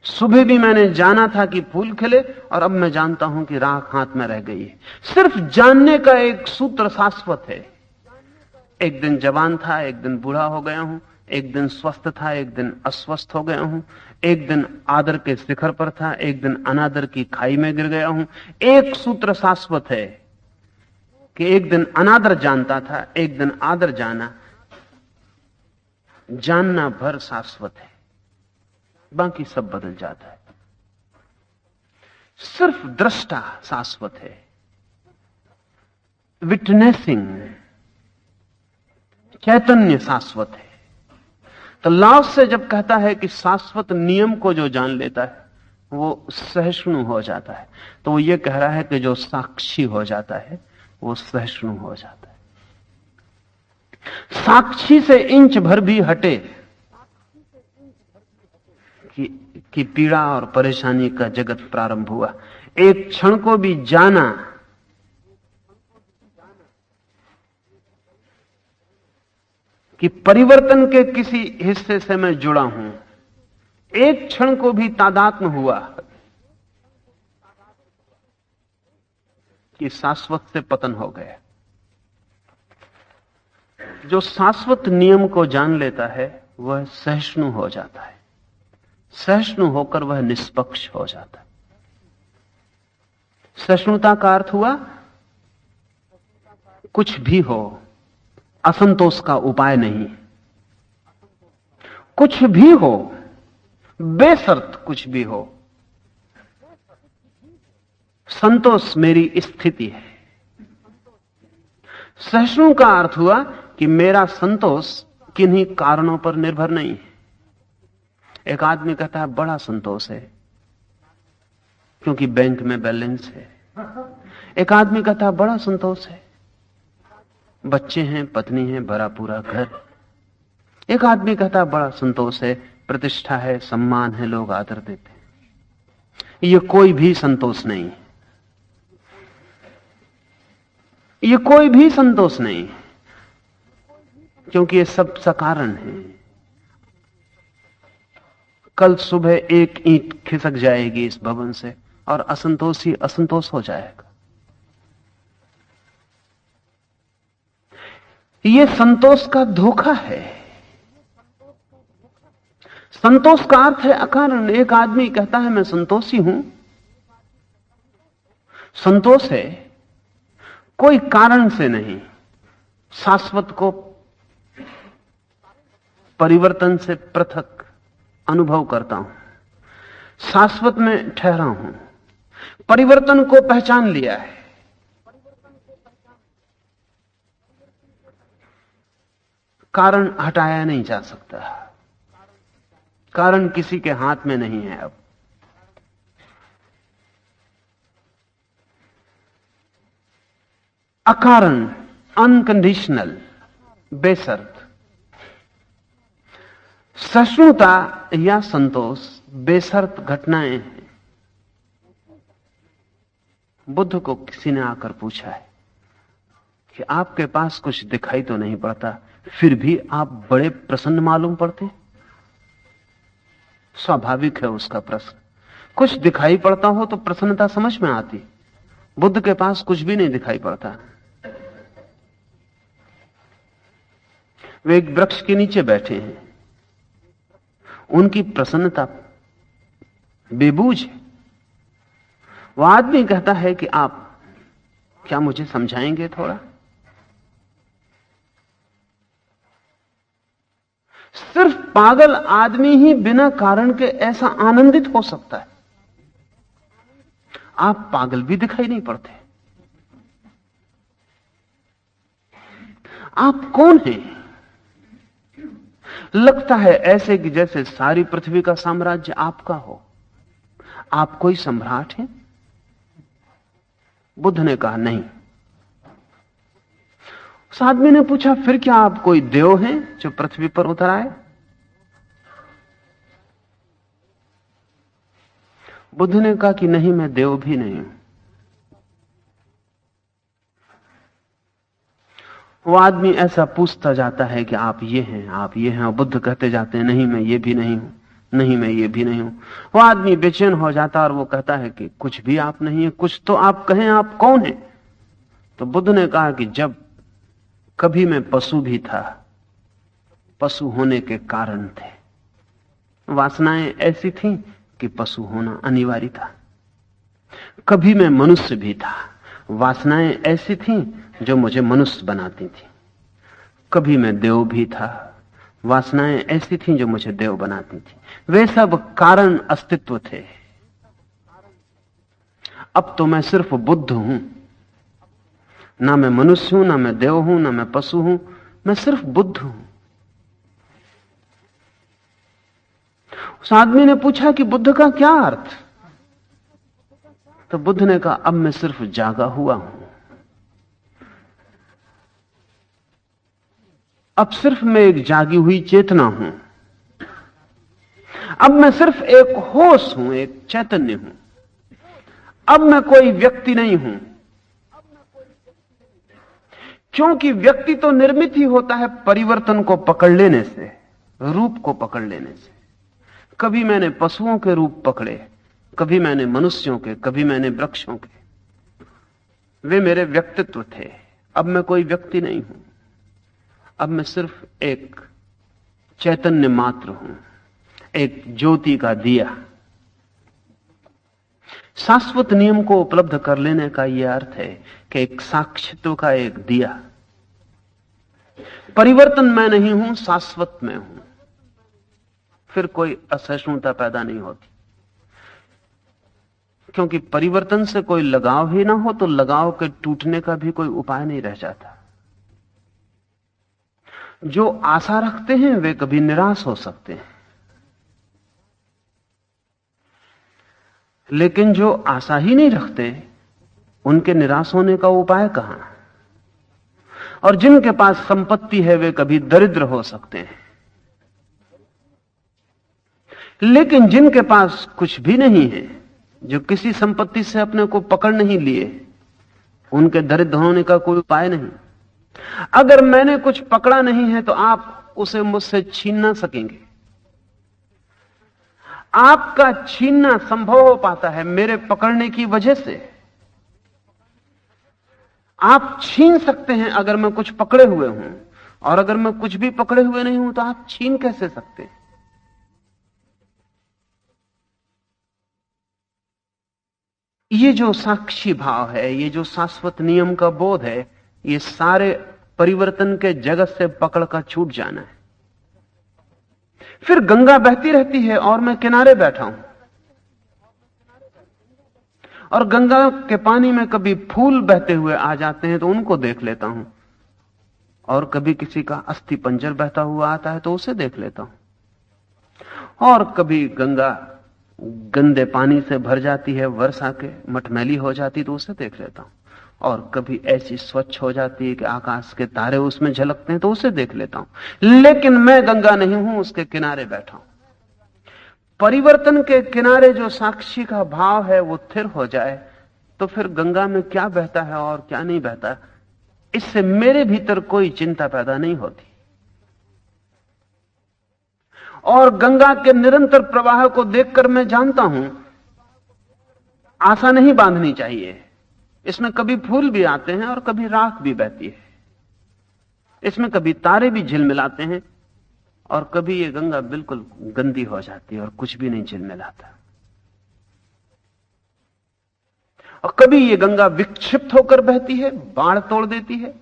सुबह भी मैंने जाना था कि फूल खिले और अब मैं जानता हूं कि राख हाथ में रह गई है। सिर्फ जानने का एक सूत्र शाश्वत है। एक दिन जवान था, एक दिन बूढ़ा हो गया हूं, एक दिन स्वस्थ था, एक दिन अस्वस्थ हो गया हूं, एक दिन आदर के शिखर पर था, एक दिन अनादर की खाई में गिर गया हूं। एक सूत्र शाश्वत है कि एक दिन अनादर जानता था, एक दिन आदर जाना। जानना भर शाश्वत है, बाकी सब बदल जाता है। सिर्फ दृष्टा शाश्वत है, विटनेसिंग चैतन्य शाश्वत है। तो लाओस से जब कहता है कि शाश्वत नियम को जो जान लेता है वो सहिष्णु हो जाता है, तो वो ये कह रहा है कि जो साक्षी हो जाता है वो सहिष्णु हो जाता है। साक्षी से इंच भर भी हटे कि पीड़ा और परेशानी का जगत प्रारंभ हुआ, एक क्षण को भी जाना कि परिवर्तन के किसी हिस्से से मैं जुड़ा हूं, एक क्षण को भी तादात्म्य हुआ कि शाश्वत से पतन हो गया। जो शाश्वत नियम को जान लेता है वह सहिष्णु हो जाता है, सहिष्णु होकर वह निष्पक्ष हो जाता है। सहिष्णुता का अर्थ हुआ कुछ भी हो असंतोष का उपाय नहीं, कुछ भी हो बेशर्त कुछ भी हो संतोष मेरी स्थिति है। सहिष्णु का अर्थ हुआ कि मेरा संतोष किन्हीं कारणों पर निर्भर नहीं है। एक आदमी कहता है बड़ा संतोष है क्योंकि बैंक में बैलेंस है, एक आदमी कहता है बड़ा संतोष है बच्चे हैं, पत्नी है, भरा पूरा घर, एक आदमी कहता है बड़ा संतोष है प्रतिष्ठा है, सम्मान है, लोग आदर देते हैं। ये कोई भी संतोष नहीं, ये कोई भी संतोष नहीं, क्योंकि ये सब सकारण है। कल सुबह एक ईंट खिसक जाएगी इस भवन से और असंतोष ही असंतोष हो जाएगा। ये संतोष का धोखा है। संतोष का अर्थ है अकारण। एक आदमी कहता है मैं संतोषी हूं, संतोष है कोई कारण से नहीं, शाश्वत को परिवर्तन से पृथक अनुभव करता हूं, शाश्वत में ठहरा हूं, परिवर्तन को पहचान लिया है। कारण हटाया नहीं जा सकता, कारण किसी के हाथ में नहीं है। अब अकारण, अनकंडीशनल, बेशर्त। सहिष्णुता या संतोष बेशर्त घटनाएं हैं। बुद्ध को किसी ने आकर पूछा है कि आपके पास कुछ दिखाई तो नहीं पड़ता, फिर भी आप बड़े प्रसन्न मालूम पड़ते। स्वाभाविक है उसका प्रश्न। कुछ दिखाई पड़ता हो तो प्रसन्नता समझ में आती। बुद्ध के पास कुछ भी नहीं दिखाई पड़ता। वे एक वृक्ष के नीचे बैठे हैं, उनकी प्रसन्नता बेबूझ है। वह आदमी कहता है कि आप क्या मुझे समझाएंगे थोड़ा? सिर्फ पागल आदमी ही बिना कारण के ऐसा आनंदित हो सकता है। आप पागल भी दिखाई नहीं पड़ते। आप कौन हैं? लगता है ऐसे कि जैसे सारी पृथ्वी का साम्राज्य आपका हो। आप कोई सम्राट हैं? बुद्ध ने कहा नहीं। उस आदमी ने पूछा फिर क्या आप कोई देव हैं जो पृथ्वी पर उतर आए? बुद्ध ने कहा कि नहीं, मैं देव भी नहीं हूं। वो आदमी ऐसा पूछता जाता है कि आप ये हैं, आप ये हैं, और बुद्ध कहते जाते हैं नहीं मैं ये भी नहीं हूं, नहीं मैं ये भी नहीं हूं। वो आदमी बेचैन हो जाता और वो कहता है कि कुछ भी आप नहीं है, कुछ तो आप कहें, आप कौन हैं? तो बुद्ध ने कहा कि जब कभी मैं पशु भी था, पशु होने के कारण थे, वासनाएं ऐसी थीं कि पशु होना अनिवार्य था। कभी मैं मनुष्य भी था, वासनाएं ऐसी थीं जो मुझे मनुष्य बनाती थी। कभी मैं देव भी था, वासनाएं ऐसी थीं जो मुझे देव बनाती थी। वे सब कारण अस्तित्व थे। अब तो मैं सिर्फ बुद्ध हूं, ना मैं मनुष्य हूं, ना मैं देव हूं, ना मैं पशु हूं, मैं सिर्फ बुद्ध हूं। उस आदमी ने पूछा कि बुद्ध का क्या अर्थ? तो बुद्ध ने कहा, अब मैं सिर्फ जागा हुआ हूं, अब सिर्फ मैं एक जागी हुई चेतना हूं, अब मैं सिर्फ एक होश हूं, एक चैतन्य हूं, अब मैं कोई व्यक्ति नहीं हूं। क्योंकि व्यक्ति तो निर्मित ही होता है परिवर्तन को पकड़ लेने से, रूप को पकड़ लेने से। कभी मैंने पशुओं के रूप पकड़े, कभी मैंने मनुष्यों के, कभी मैंने वृक्षों के, वे मेरे व्यक्तित्व थे। अब मैं कोई व्यक्ति नहीं हूं, अब मैं सिर्फ एक चैतन्य मात्र हूं, एक ज्योति का दिया। शाश्वत नियम को उपलब्ध कर लेने का यह अर्थ है कि एक साक्षित्व का एक दिया। परिवर्तन मैं नहीं हूं, शाश्वत मैं हूं, फिर कोई असहिष्णुता पैदा नहीं होती। क्योंकि परिवर्तन से कोई लगाव ही ना हो तो लगाव के टूटने का भी कोई उपाय नहीं रह जाता। जो आशा रखते हैं वे कभी निराश हो सकते हैं, लेकिन जो आशा ही नहीं रखते उनके निराश होने का उपाय कहां? और जिनके पास संपत्ति है वे कभी दरिद्र हो सकते हैं, लेकिन जिनके पास कुछ भी नहीं है, जो किसी संपत्ति से अपने को पकड़ नहीं लिए, उनके दरिद्र होने का कोई उपाय नहीं। अगर मैंने कुछ पकड़ा नहीं है तो आप उसे मुझसे छीन ना सकेंगे। आपका छीनना संभव हो पाता है मेरे पकड़ने की वजह से। आप छीन सकते हैं अगर मैं कुछ पकड़े हुए हूं, और अगर मैं कुछ भी पकड़े हुए नहीं हूं तो आप छीन कैसे सकते हैं? ये जो साक्षी भाव है, ये जो शाश्वत नियम का बोध है, ये सारे परिवर्तन के जगत से पकड़ का छूट जाना है। फिर गंगा बहती रहती है और मैं किनारे बैठा हूं, और गंगा के पानी में कभी फूल बहते हुए आ जाते हैं तो उनको देख लेता हूं, और कभी किसी का अस्थि पंजर बहता हुआ आता है तो उसे देख लेता हूं, और कभी गंगा गंदे पानी से भर जाती है, वर्षा के मटमैली हो जाती तो उसे देख लेता हूं, और कभी ऐसी स्वच्छ हो जाती है कि आकाश के तारे उसमें झलकते हैं तो उसे देख लेता हूं। लेकिन मैं गंगा नहीं हूं, उसके किनारे बैठा हूं। परिवर्तन के किनारे जो साक्षी का भाव है वो स्थिर हो जाए तो फिर गंगा में क्या बहता है और क्या नहीं बहता, इससे मेरे भीतर कोई चिंता पैदा नहीं होती। और गंगा के निरंतर प्रवाह को देखकर मैं जानता हूं आशा नहीं बांधनी चाहिए। इसमें कभी फूल भी आते हैं और कभी राख भी बहती है, इसमें कभी तारे भी झिलमिलाते हैं, और कभी ये गंगा बिल्कुल गंदी हो जाती है और कुछ भी नहीं झिलमिलाता। और कभी ये गंगा विक्षिप्त होकर बहती है, बाढ़ तोड़ देती है,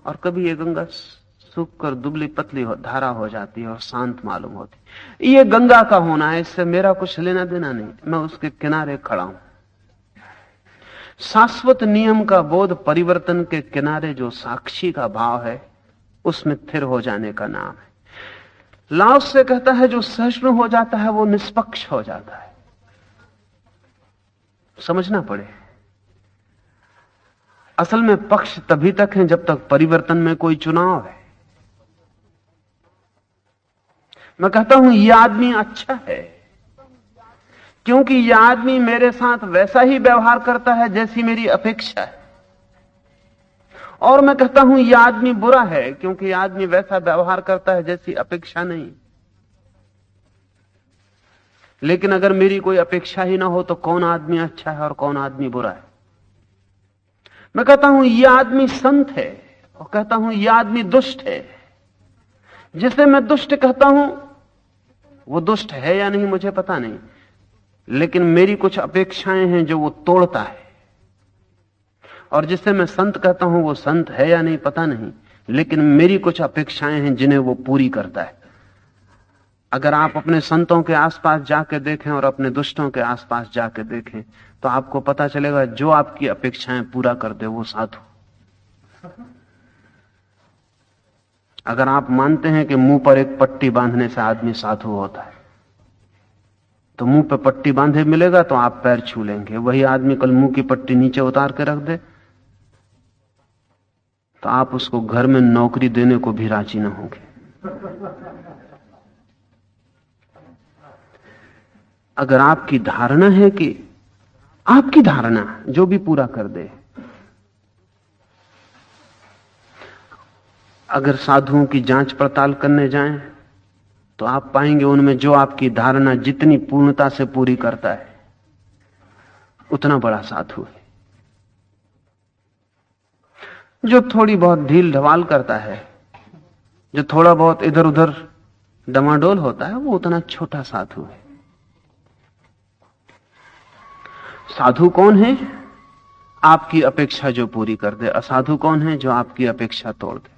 और कभी ये गंगा सूख कर दुबली पतली धारा हो जाती है और शांत मालूम होती। ये गंगा का होना है, इससे मेरा कुछ लेना देना नहीं, मैं उसके किनारे खड़ा हूं। शाश्वत नियम का बोध परिवर्तन के किनारे जो साक्षी का भाव है उसमें स्थिर हो जाने का नाम है। लाओस से कहता है जो सहिष्णु हो जाता है वो निष्पक्ष हो जाता है। समझना पड़े, असल में पक्ष तभी तक है जब तक परिवर्तन में कोई चुनाव है। मैं कहता हूं यह आदमी अच्छा है क्योंकि यह आदमी मेरे साथ वैसा ही व्यवहार करता है जैसी मेरी अपेक्षा है, और मैं कहता हूं यह आदमी बुरा है क्योंकि यह आदमी वैसा व्यवहार करता है जैसी अपेक्षा नहीं। लेकिन अगर मेरी कोई अपेक्षा ही ना हो तो कौन आदमी अच्छा है और कौन आदमी बुरा है? मैं कहता हूं यह आदमी संत है और कहता हूं यह आदमी दुष्ट है। जिसे मैं दुष्ट कहता हूं वो दुष्ट है या नहीं मुझे पता नहीं, लेकिन मेरी कुछ अपेक्षाएं हैं जो वो तोड़ता है। और जिसे मैं संत कहता हूं वो संत है या नहीं पता नहीं, लेकिन मेरी कुछ अपेक्षाएं हैं जिन्हें वो पूरी करता है। अगर आप अपने संतों के आसपास जाके देखें और अपने दुष्टों के आसपास जाके देखें तो आपको पता चलेगा जो आपकी अपेक्षाएं पूरा कर दे वो साधु। अगर आप मानते हैं कि मुंह पर एक पट्टी बांधने से आदमी साधु होता है, तो मुंह पे पट्टी बांधे मिलेगा तो आप पैर छू लेंगे। वही आदमी कल मुंह की पट्टी नीचे उतार के रख दे तो आप उसको घर में नौकरी देने को भी राजी न होंगे। अगर आपकी धारणा है कि आपकी धारणा जो भी पूरा कर दे, अगर साधुओं की जांच पड़ताल करने जाएं तो आप पाएंगे उनमें जो आपकी धारणा जितनी पूर्णता से पूरी करता है उतना बड़ा साधु है। जो थोड़ी बहुत ढील ढवाल करता है, जो थोड़ा बहुत इधर उधर डमाडोल होता है, वो उतना छोटा साधु है। साधु कौन है? आपकी अपेक्षा जो पूरी कर दे। असाधु कौन है? जो आपकी अपेक्षा तोड़ दे।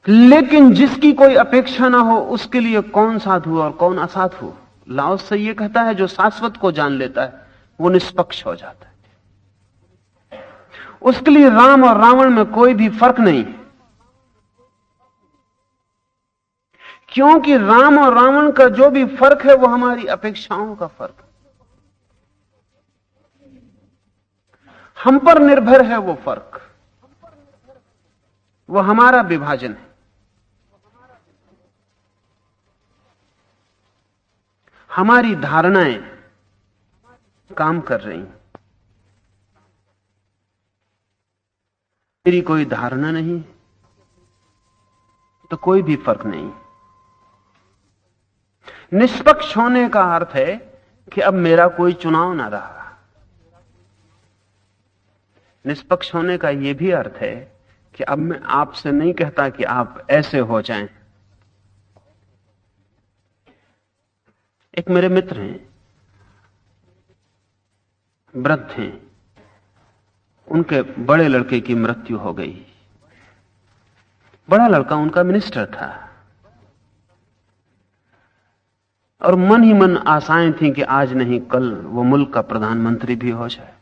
लेकिन जिसकी कोई अपेक्षा ना हो उसके लिए कौन साधु और कौन असाधु? लाओस से यह कहता है जो शाश्वत को जान लेता है वो निष्पक्ष हो जाता है। उसके लिए राम और रावण में कोई भी फर्क नहीं, क्योंकि राम और रावण का जो भी फर्क है वो हमारी अपेक्षाओं का फर्क है। हम पर निर्भर है वो फर्क, वो हमारा विभाजन है। हमारी धारणाएं काम कर रही हैं। मेरी कोई धारणा नहीं तो कोई भी फर्क नहीं। निष्पक्ष होने का अर्थ है कि अब मेरा कोई चुनाव ना रहा। निष्पक्ष होने का यह भी अर्थ है कि अब मैं आपसे नहीं कहता कि आप ऐसे हो जाएं। एक मेरे मित्र हैं, वृद्ध हैं, उनके बड़े लड़के की मृत्यु हो गई। बड़ा लड़का उनका मिनिस्टर था और मन ही मन आशाएं थी कि आज नहीं कल वो मुल्क का प्रधानमंत्री भी हो जाए।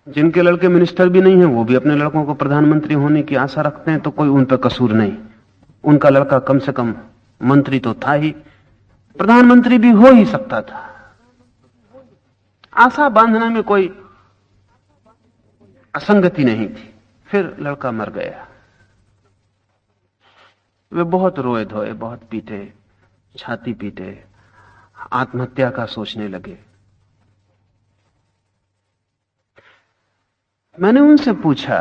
जिनके लड़के मिनिस्टर भी नहीं हैं वो भी अपने लड़कों को प्रधानमंत्री होने की आशा रखते हैं, तो कोई उन पर कसूर नहीं। उनका लड़का कम से कम मंत्री तो था ही, प्रधानमंत्री भी हो ही सकता था। आशा बांधने में कोई असंगति नहीं थी। फिर लड़का मर गया। वे बहुत रोए धोए, बहुत पीटे, छाती पीटे, आत्महत्या का सोचने लगे। मैंने उनसे पूछा,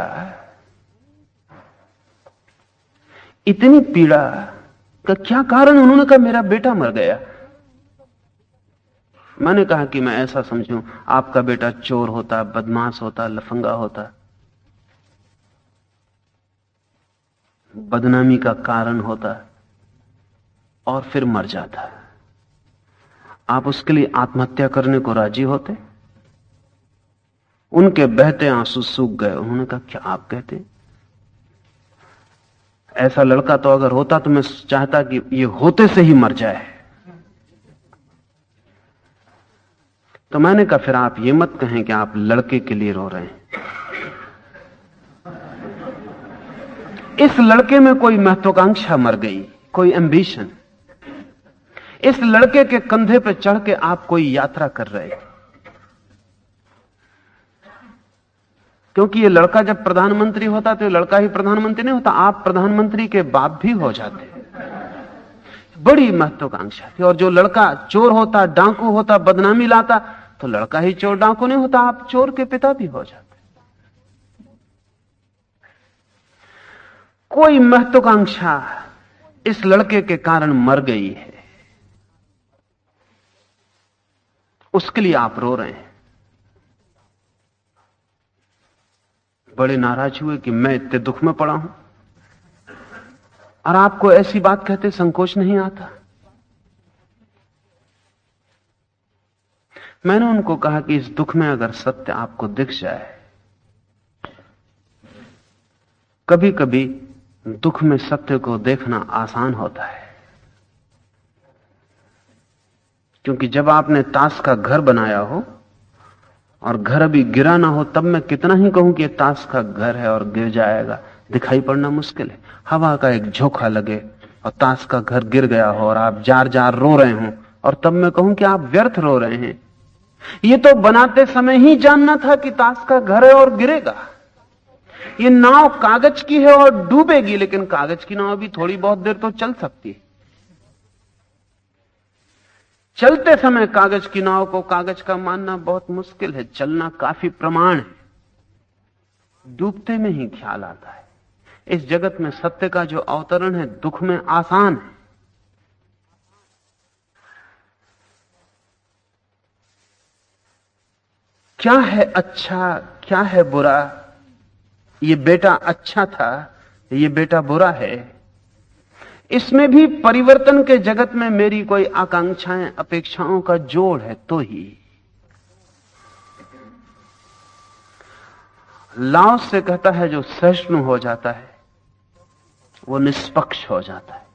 इतनी पीड़ा का क्या कारण? उन्होंने कहा मेरा बेटा मर गया। मैंने कहा कि मैं ऐसा समझूं आपका बेटा चोर होता, बदमाश होता, लफंगा होता, बदनामी का कारण होता और फिर मर जाता, आप उसके लिए आत्महत्या करने को राजी होते? उनके बहते आंसू सूख गए। उन्होंने कहा क्या आप कहते? ऐसा लड़का तो अगर होता तो मैं चाहता कि ये होते से ही मर जाए। तो मैंने कहा फिर आप ये मत कहें कि आप लड़के के लिए रो रहे हैं। इस लड़के में कोई महत्वाकांक्षा मर गई, कोई एंबिशन। इस लड़के के कंधे पे चढ़ के आप कोई यात्रा कर रहे थे, क्योंकि ये लड़का जब प्रधानमंत्री होता तो लड़का ही प्रधानमंत्री नहीं होता, आप प्रधानमंत्री के बाप भी हो जाते। बड़ी महत्वाकांक्षा थी। और जो लड़का चोर होता, डाकू होता, बदनामी लाता, तो लड़का ही चोर डाकू नहीं होता, आप चोर के पिता भी हो जाते। कोई महत्वाकांक्षा इस लड़के के कारण मर गई है, उसके लिए आप रो रहे हैं। बड़े नाराज हुए कि मैं इतने दुख में पड़ा हूं और आपको ऐसी बात कहते संकोच नहीं आता। मैंने उनको कहा कि इस दुख में अगर सत्य आपको दिख जाए, कभी कभी दुख में सत्य को देखना आसान होता है, क्योंकि जब आपने ताश का घर बनाया हो और घर अभी गिरा ना हो, तब मैं कितना ही कहूं कि ताश का घर है और गिर जाएगा, दिखाई पड़ना मुश्किल है। हवा का एक झोंका लगे और ताश का घर गिर गया हो और आप जार जार रो रहे हो, और तब मैं कहूं कि आप व्यर्थ रो रहे हैं। ये तो बनाते समय ही जानना था कि ताश का घर है और गिरेगा। ये नाव कागज की है और डूबेगी, लेकिन कागज की नाव भी थोड़ी बहुत देर तो चल सकती है। चलते समय कागज की नाव को कागज का मानना बहुत मुश्किल है, चलना काफी प्रमाण है। डूबते में ही ख्याल आता है। इस जगत में सत्य का जो अवतरण है दुख में आसान है। क्या है अच्छा, क्या है बुरा? ये बेटा अच्छा था, ये बेटा बुरा है। इसमें भी परिवर्तन के जगत में मेरी कोई आकांक्षाएं, अपेक्षाओं का जोड़ है तो ही। लाओस से कहता है जो सहिष्णु हो जाता है वो निष्पक्ष हो जाता है।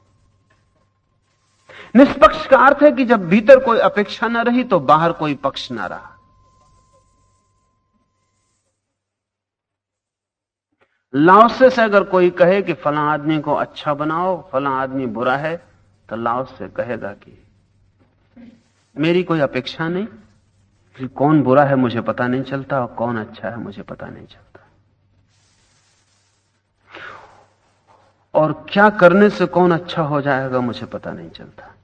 निष्पक्ष का अर्थ है कि जब भीतर कोई अपेक्षा न रही तो बाहर कोई पक्ष न रहा। लाओस से अगर कोई कहे कि फला आदमी को अच्छा बनाओ, फला आदमी बुरा है, तो लाओस से कहेगा कि मेरी कोई अपेक्षा नहीं, कि कौन बुरा है मुझे पता नहीं चलता और कौन अच्छा है मुझे पता नहीं चलता, और क्या करने से कौन अच्छा हो जाएगा मुझे पता नहीं चलता,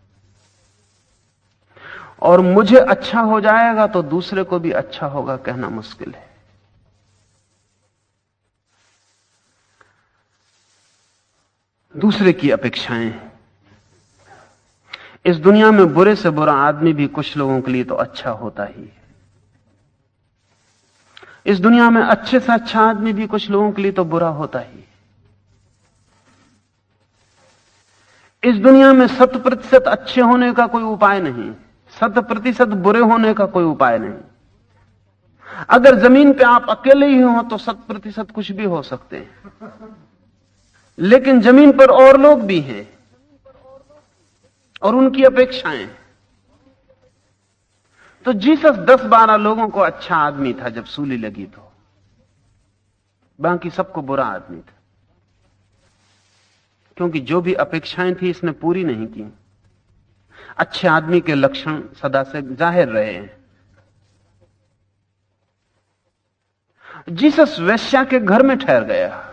और मुझे अच्छा हो जाएगा तो दूसरे को भी अच्छा होगा कहना मुश्किल है। दूसरे की अपेक्षाएं। इस दुनिया में बुरे से बुरा आदमी भी कुछ लोगों के लिए तो अच्छा होता ही है। इस दुनिया में अच्छे से अच्छा आदमी भी कुछ लोगों के लिए तो बुरा होता ही है। इस दुनिया में 100% अच्छे होने का कोई उपाय नहीं, 100% बुरे होने का कोई उपाय नहीं। अगर जमीन पे आप अकेले ही हो तो 100% कुछ भी हो सकते हैं, लेकिन जमीन पर और लोग भी हैं और उनकी अपेक्षाएं। तो जीसस 10-12 लोगों को अच्छा आदमी था जब सूली लगी, तो बाकी सबको बुरा आदमी था, क्योंकि जो भी अपेक्षाएं थी इसने पूरी नहीं की। अच्छे आदमी के लक्षण सदा से जाहिर रहे हैं। जीसस वेश्या के घर में ठहर गया,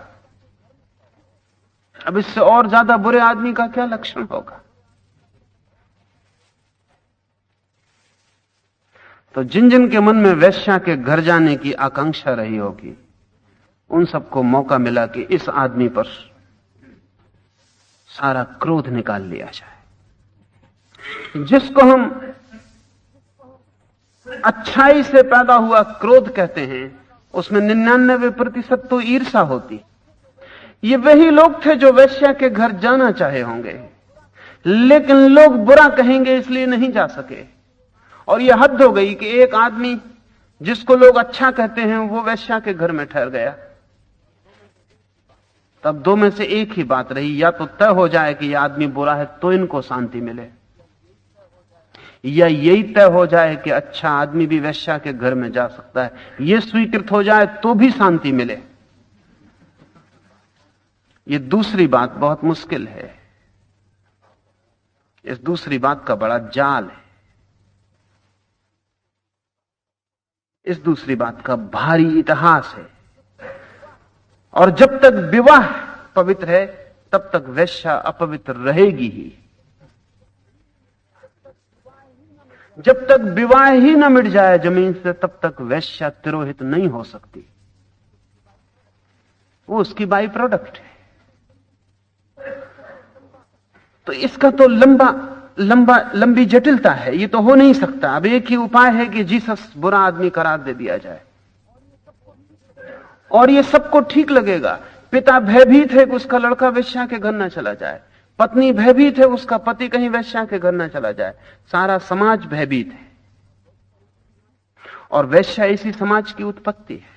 अब इससे और ज्यादा बुरे आदमी का क्या लक्षण होगा? तो जिन जिन के मन में वेश्या के घर जाने की आकांक्षा रही होगी, उन सबको मौका मिला कि इस आदमी पर सारा क्रोध निकाल लिया जाए। जिसको हम अच्छाई से पैदा हुआ क्रोध कहते हैं, उसमें 99% तो ईर्ष्या होती। ये वही लोग थे जो वेश्या के घर जाना चाहे होंगे, लेकिन लोग बुरा कहेंगे इसलिए नहीं जा सके। और यह हद हो गई कि एक आदमी जिसको लोग अच्छा कहते हैं वो वेश्या के घर में ठहर गया। तब दो में से एक ही बात रही, या तो तय हो जाए कि यह आदमी बुरा है तो इनको शांति मिले, या यही तय हो जाए कि अच्छा आदमी भी वेश्या के घर में जा सकता है, यह स्वीकृत हो जाए तो भी शांति मिले। ये दूसरी बात बहुत मुश्किल है। इस दूसरी बात का बड़ा जाल है। इस दूसरी बात का भारी इतिहास है। और जब तक विवाह पवित्र है तब तक वेश्या अपवित्र रहेगी ही। जब तक विवाह ही न मिट जाए जमीन से तब तक वेश्या तिरोहित नहीं हो सकती। वो उसकी बाई प्रोडक्ट है। तो इसका तो लंबी जटिलता है, ये तो हो नहीं सकता। अब एक ही उपाय है कि जीसस बुरा आदमी करार दे दिया जाए और ये सबको ठीक लगेगा। पिता भयभीत है कि उसका लड़का वेश्या के घर न चला जाए, पत्नी भयभीत है उसका पति कहीं वेश्या के घर न चला जाए, सारा समाज भयभीत है। और वेश्या इसी समाज की उत्पत्ति है।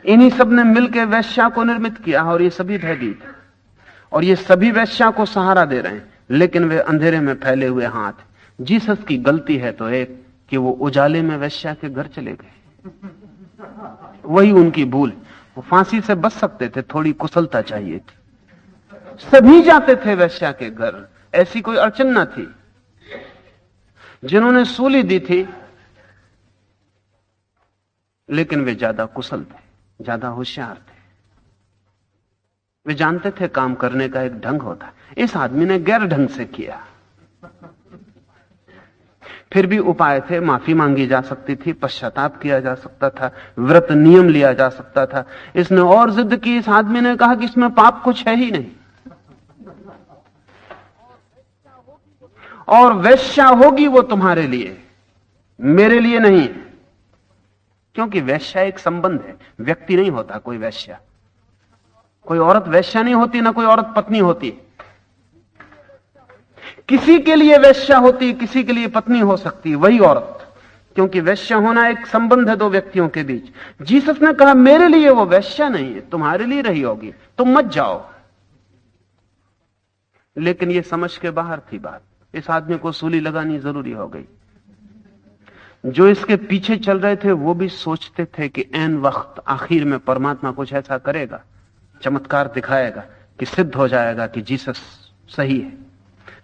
इन्हीं सब ने मिलकर वेश्या को निर्मित किया और ये सभी भयभीत है और ये सभी वेश्या को सहारा दे रहे हैं, लेकिन वे अंधेरे में फैले हुए हाथ। जीसस की गलती है तो एक कि वो उजाले में वेश्या के घर चले गए, वही उनकी भूल। वो फांसी से बच सकते थे, थोड़ी कुशलता चाहिए थी। सभी जाते थे वेश्या के घर, ऐसी कोई अड़चन ना थी। जिन्होंने सूली दी थी, लेकिन वे ज्यादा कुशल थे, ज्यादा होशियार थे। वे जानते थे काम करने का एक ढंग होता है। इस आदमी ने गैर ढंग से किया। फिर भी उपाय थे, माफी मांगी जा सकती थी, पश्चाताप किया जा सकता था, व्रत नियम लिया जा सकता था। इसने और जिद की। इस आदमी ने कहा कि इसमें पाप कुछ है ही नहीं, और वेश्या होगी वो तुम्हारे लिए, मेरे लिए नहीं। क्योंकि वेश्या एक संबंध है, व्यक्ति नहीं होता कोई वेश्या। कोई औरत वेश्या नहीं होती, ना कोई औरत पत्नी होती। किसी के लिए वेश्या होती, किसी के लिए पत्नी हो सकती, वही औरत। क्योंकि वेश्या होना एक संबंध है दो व्यक्तियों के बीच। जीसस ने कहा मेरे लिए वो वेश्या नहीं है, तुम्हारे लिए रही होगी, तुम मत जाओ। लेकिन ये समझ के बाहर थी बात। इस आदमी को सूली लगानी जरूरी हो गई। जो इसके पीछे चल रहे थे वो भी सोचते थे कि ऐन वक्त आखिर में परमात्मा कुछ ऐसा करेगा, चमत्कार दिखाएगा कि सिद्ध हो जाएगा कि जीसस सही है।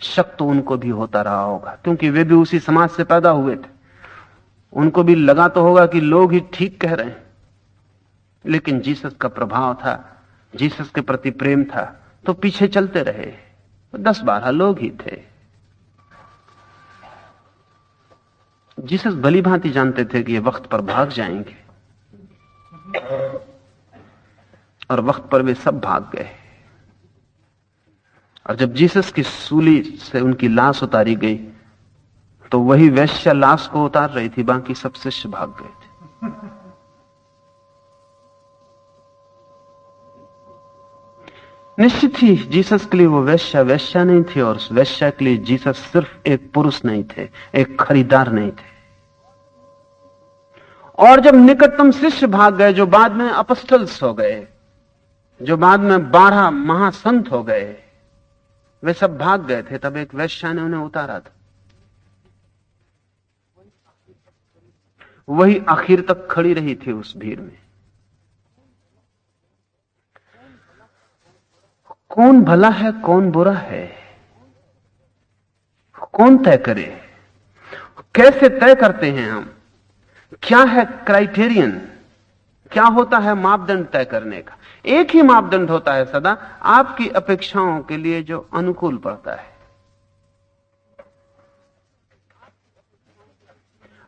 शक तो उनको भी होता रहा होगा, क्योंकि वे भी उसी समाज से पैदा हुए थे। उनको भी लगा तो होगा कि लोग ही ठीक कह रहे हैं। लेकिन जीसस का प्रभाव था, जीसस के प्रति प्रेम था, तो पीछे चलते रहे। 10-12 लोग ही थे। जीसस भली भांति जानते थे कि ये वक्त पर भाग जाएंगे, और वक्त पर वे सब भाग गए। और जब जीसस की सूली से उनकी लाश उतारी गई, तो वही वेश्या लाश को उतार रही थी, बाकी सब शिष्य भाग गए थे। निश्चित ही जीसस के लिए वो वेश्या वेश्या नहीं थी, और उस वेश्या के लिए जीसस सिर्फ एक पुरुष नहीं थे, एक खरीदार नहीं थे। और जब निकटतम शिष्य भाग गए, जो बाद में अपस्टल्स हो गए, जो बाद में 12 महासंत हो गए, वे सब भाग गए थे, तब एक वेश्या ने उन्हें उतारा था। वही आखिर तक खड़ी रही थी उस भीड़ में। कौन भला है, कौन बुरा है, कौन तय करे? कैसे तय करते हैं हम? क्या है क्राइटेरियन? क्या होता है मापदंड तय करने का? एक ही मापदंड होता है सदा, आपकी अपेक्षाओं के लिए जो अनुकूल पड़ता है।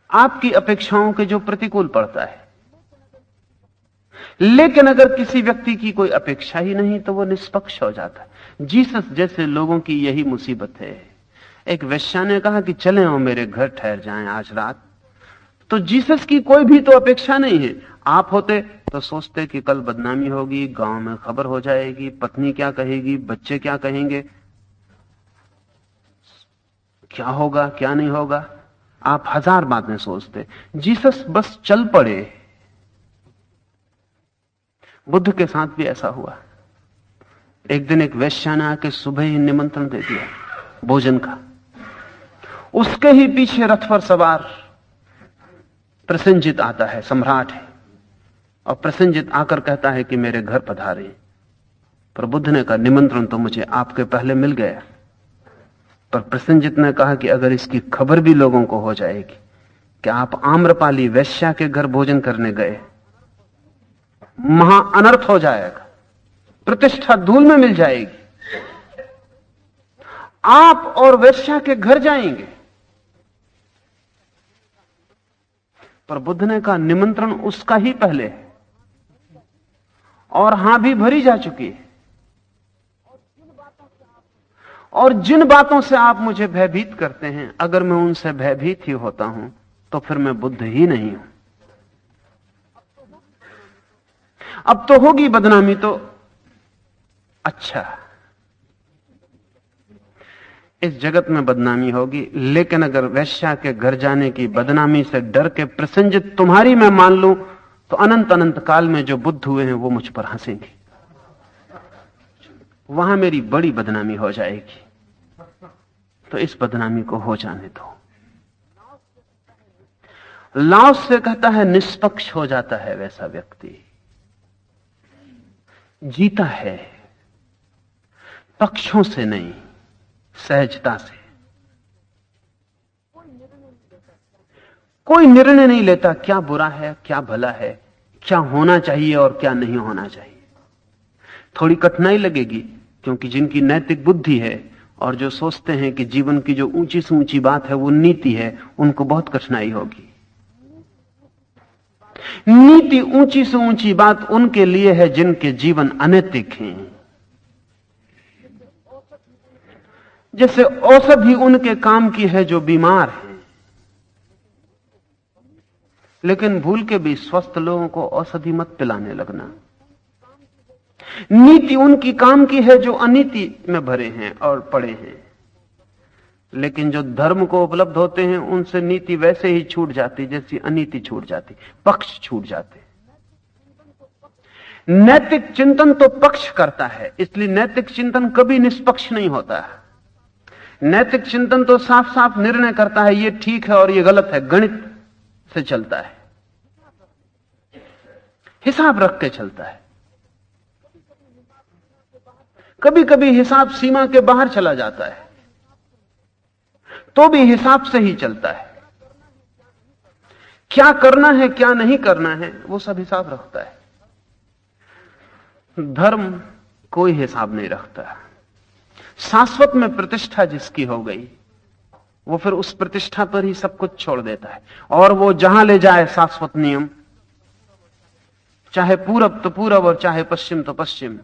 आपकी अपेक्षाओं के जो प्रतिकूल पड़ता है। लेकिन अगर किसी व्यक्ति की कोई अपेक्षा ही नहीं तो वो निष्पक्ष हो जाता है। जीसस जैसे लोगों की यही मुसीबत है। एक वेश्या ने कहा कि चलें और मेरे घर ठहर जाएं आज रात, तो जीसस की कोई भी तो अपेक्षा नहीं है। आप होते तो सोचते कि कल बदनामी होगी, गांव में खबर हो जाएगी, पत्नी क्या कहेगी, बच्चे क्या कहेंगे, क्या होगा क्या नहीं होगा, आप 1000 बातें सोचते। जीसस बस चल पड़े। बुद्ध के साथ भी ऐसा हुआ। एक दिन एक वेश्या ने आके सुबह ही निमंत्रण दे दिया भोजन का। उसके ही पीछे रथ पर सवार प्रसेनजित आता है, सम्राट है, और प्रसेनजित आकर कहता है कि मेरे घर पधारे। पर बुद्ध ने कहा निमंत्रण तो मुझे आपके पहले मिल गया। पर प्रसेनजित ने कहा कि अगर इसकी खबर भी लोगों को हो जाएगी कि आप आम्रपाली वेश्या के घर भोजन करने गए, महा अनर्थ हो जाएगा, प्रतिष्ठा धूल में मिल जाएगी। आप और वेश्या के घर जाएंगे। पर बुद्ध ने कहा निमंत्रण उसका ही पहले है, और हां भी भरी जा चुकी है। और जिन बातों से आप मुझे भयभीत करते हैं, अगर मैं उनसे भयभीत ही होता हूं तो फिर मैं बुद्ध ही नहीं हूं। अब तो होगी बदनामी तो अच्छा, इस जगत में बदनामी होगी, लेकिन अगर वेश्या के घर जाने की बदनामी से डर के प्रसेनजित तुम्हारी मैं मान लूं, तो अनंत अनंत काल में जो बुद्ध हुए हैं वो मुझ पर हंसेंगे। वहां मेरी बड़ी बदनामी हो जाएगी। तो इस बदनामी को हो जाने दो। लाओस से कहता है निष्पक्ष हो जाता है वैसा व्यक्ति, जीता है पक्षों से नहीं, सहजता से। कोई निर्णय नहीं लेता क्या बुरा है क्या भला है, क्या होना चाहिए और क्या नहीं होना चाहिए। थोड़ी कठिनाई लगेगी, क्योंकि जिनकी नैतिक बुद्धि है और जो सोचते हैं कि जीवन की जो ऊंची से ऊंची बात है वो नीति है, उनको बहुत कठिनाई होगी। नीति ऊंची से ऊंची बात उनके लिए है जिनके जीवन अनैतिक हैं। जैसे औषधि उनके काम की है जो बीमार है, लेकिन भूल के भी स्वस्थ लोगों को औषधि मत पिलाने लगना। नीति उनकी काम की है जो अनीति में भरे हैं और पड़े हैं, लेकिन जो धर्म को उपलब्ध होते हैं उनसे नीति वैसे ही छूट जाती जैसी अनीति छूट जाती, पक्ष छूट जाते। नैतिक चिंतन तो पक्ष करता है, इसलिए नैतिक चिंतन कभी निष्पक्ष नहीं होता है। नैतिक चिंतन तो साफ साफ निर्णय करता है ये ठीक है और ये गलत है, गणित से चलता है, हिसाब रख के चलता है। कभी कभी हिसाब सीमा के बाहर चला जाता है तो भी हिसाब से ही चलता है। क्या करना है क्या नहीं करना है वो सब हिसाब रखता है। धर्म कोई हिसाब नहीं रखता। शाश्वत में प्रतिष्ठा जिसकी हो गई वो फिर उस प्रतिष्ठा पर ही सब कुछ छोड़ देता है, और वो जहां ले जाए शाश्वत नियम, चाहे पूरब तो पूरब और चाहे पश्चिम तो पश्चिम,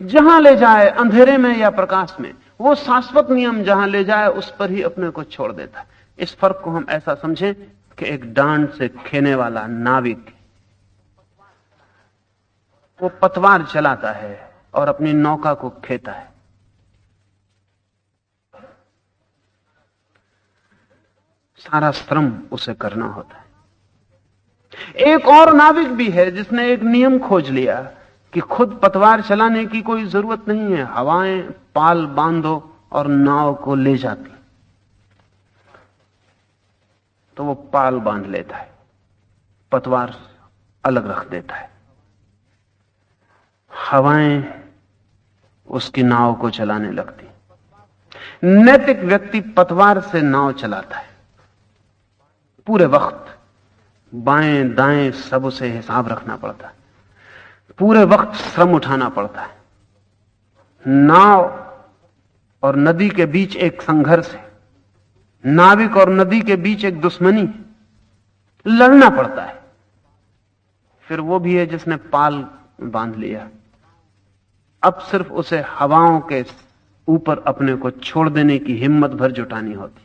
जहां ले जाए अंधेरे में या प्रकाश में, वो शाश्वत नियम जहां ले जाए उस पर ही अपने को छोड़ देता है। इस फर्क को हम ऐसा समझें कि एक डांड से खेने वाला नाविक वो पतवार चलाता है और अपनी नौका को खेता है। सारा श्रम उसे करना होता है। एक और नाविक भी है जिसने एक नियम खोज लिया कि खुद पतवार चलाने की कोई जरूरत नहीं है, हवाएं पाल बांधो और नाव को ले जाती, तो वो पाल बांध लेता है, पतवार अलग रख देता है, हवाएं उसकी नाव को चलाने लगती। नैतिक व्यक्ति पतवार से नाव चलाता है, पूरे वक्त बाएं दाएं सब उसे हिसाब रखना पड़ता है, पूरे वक्त श्रम उठाना पड़ता है। नाव और नदी के बीच एक संघर्ष है, नाविक और नदी के बीच एक दुश्मनी, लड़ना पड़ता है। फिर वो भी है जिसने पाल बांध लिया, अब सिर्फ उसे हवाओं के ऊपर अपने को छोड़ देने की हिम्मत भर जुटानी होती,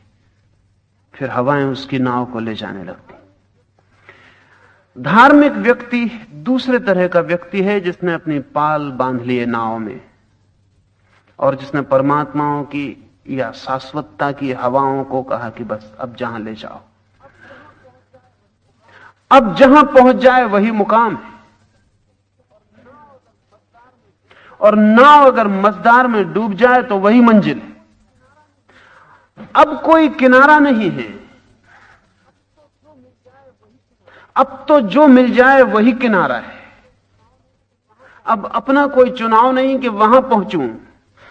फिर हवाएं उसकी नाव को ले जाने लगती। धार्मिक व्यक्ति दूसरे तरह का व्यक्ति है जिसने अपनी पाल बांध लिए नाव में, और जिसने परमात्माओं की या शाश्वतता की हवाओं को कहा कि बस अब जहां ले जाओ, अब जहां पहुंच जाए वही मुकाम है। और नाव अगर मझधार में डूब जाए तो वही मंजिल है। अब कोई किनारा नहीं है, अब तो जो मिल जाए वही किनारा है। अब अपना कोई चुनाव नहीं कि वहां पहुंचूं,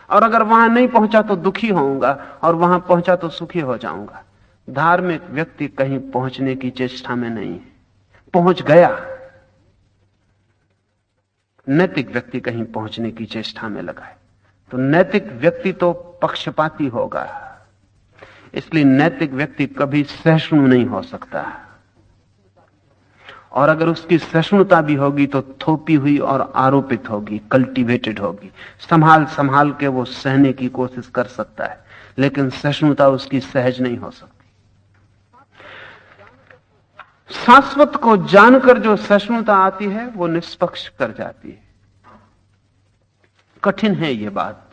और अगर वहां नहीं पहुंचा तो दुखी होऊंगा और वहां पहुंचा तो सुखी हो जाऊंगा। धार्मिक व्यक्ति कहीं पहुंचने की चेष्टा में नहीं है, पहुंच गया। नैतिक व्यक्ति कहीं पहुंचने की चेष्टा में लगा है। तो नैतिक व्यक्ति तो पक्षपाती होगा, इसलिए नैतिक व्यक्ति कभी सहिष्णु नहीं हो सकता, और अगर उसकी सहिष्णुता भी होगी तो थोपी हुई और आरोपित होगी, कल्टीवेटेड होगी। संभाल संभाल के वो सहने की कोशिश कर सकता है, लेकिन सहिष्णुता उसकी सहज नहीं हो सकती। शाश्वत को जानकर जो सहिष्णुता आती है वो निष्पक्ष कर जाती है। कठिन है ये बात,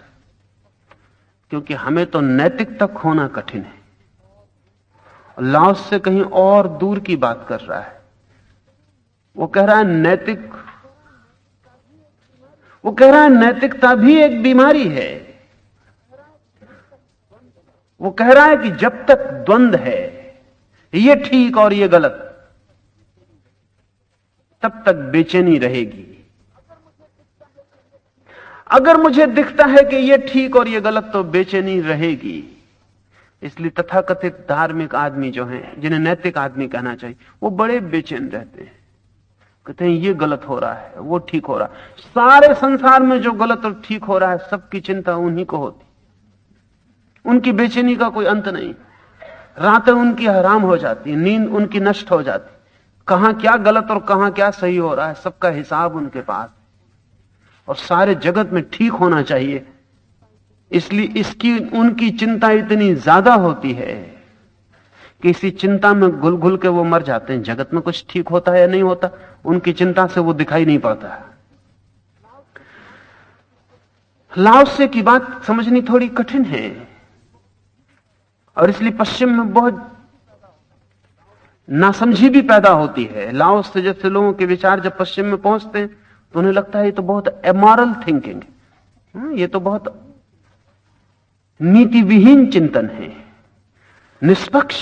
क्योंकि हमें तो नैतिक तक होना कठिन है। लाओस से कहीं और दूर की बात कर रहा है। वो कह रहा है नैतिकता भी एक बीमारी है। वो कह रहा है कि जब तक द्वंद है, ये ठीक और ये गलत, तब तक बेचैनी रहेगी। अगर मुझे दिखता है कि ये ठीक और ये गलत, तो बेचैनी रहेगी। इसलिए तथाकथित धार्मिक आदमी जो हैं, जिन्हें नैतिक आदमी कहना चाहिए, वो बड़े बेचैन रहते हैं। कहते हैं ये गलत हो रहा है, वो ठीक हो रहा है। सारे संसार में जो गलत और ठीक हो रहा है, सबकी चिंता उन्हीं को होती। उनकी बेचैनी का कोई अंत नहीं। रातें उनकी हराम हो जाती, नींद उनकी नष्ट हो जाती। कहां क्या गलत और कहां क्या सही हो रहा है, सबका हिसाब उनके पास। और सारे जगत में ठीक होना चाहिए, इसलिए इसकी उनकी चिंता इतनी ज्यादा होती है कि इसी चिंता में घुल घुल के वो मर जाते हैं। जगत में कुछ ठीक होता है या नहीं होता, उनकी चिंता से वो दिखाई नहीं पड़ता। लाओसे की बात समझनी थोड़ी कठिन है, और इसलिए पश्चिम में बहुत नासमझी भी पैदा होती है। लाओसे जैसे लोगों के विचार जब पश्चिम में पहुंचते हैं तो उन्हें लगता है ये तो बहुत एमोरल थिंकिंग है, ये तो बहुत नीति विहीन चिंतन है, निष्पक्ष।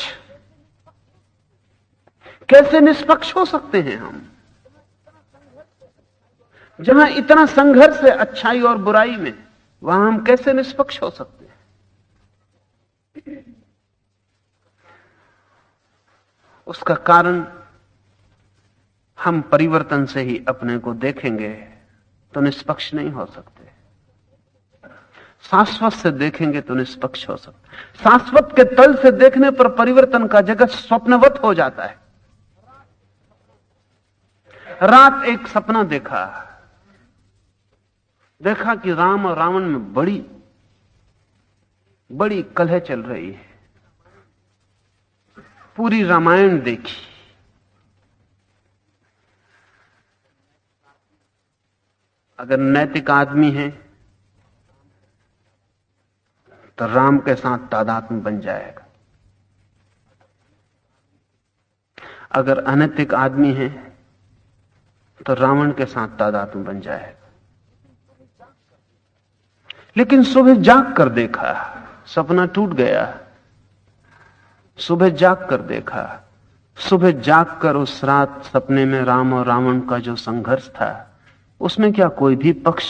कैसे निष्पक्ष हो सकते हैं हम, जहां इतना संघर्ष है अच्छाई और बुराई में, वहां हम कैसे निष्पक्ष हो सकते हैं? उसका कारण हम परिवर्तन से ही अपने को देखेंगे तो निष्पक्ष नहीं हो सकते। शाश्वत से देखेंगे तो निष्पक्ष हो सकते। शाश्वत के तल से देखने पर परिवर्तन का जगत स्वप्नवत हो जाता है। रात एक सपना देखा कि राम और रावण में बड़ी बड़ी कलह चल रही है। पूरी रामायण देखी, अगर नैतिक आदमी है तो राम के साथ तादात्म्य बन जाएगा, अगर अनैतिक आदमी है तो रावण के साथ तादात्म्य बन जाएगा। लेकिन सुबह जाग कर देखा, सपना टूट गया। सुबह जाग कर देखा, सुबह जाग कर उस रात सपने में राम और रावण का जो संघर्ष था, उसमें क्या कोई भी पक्ष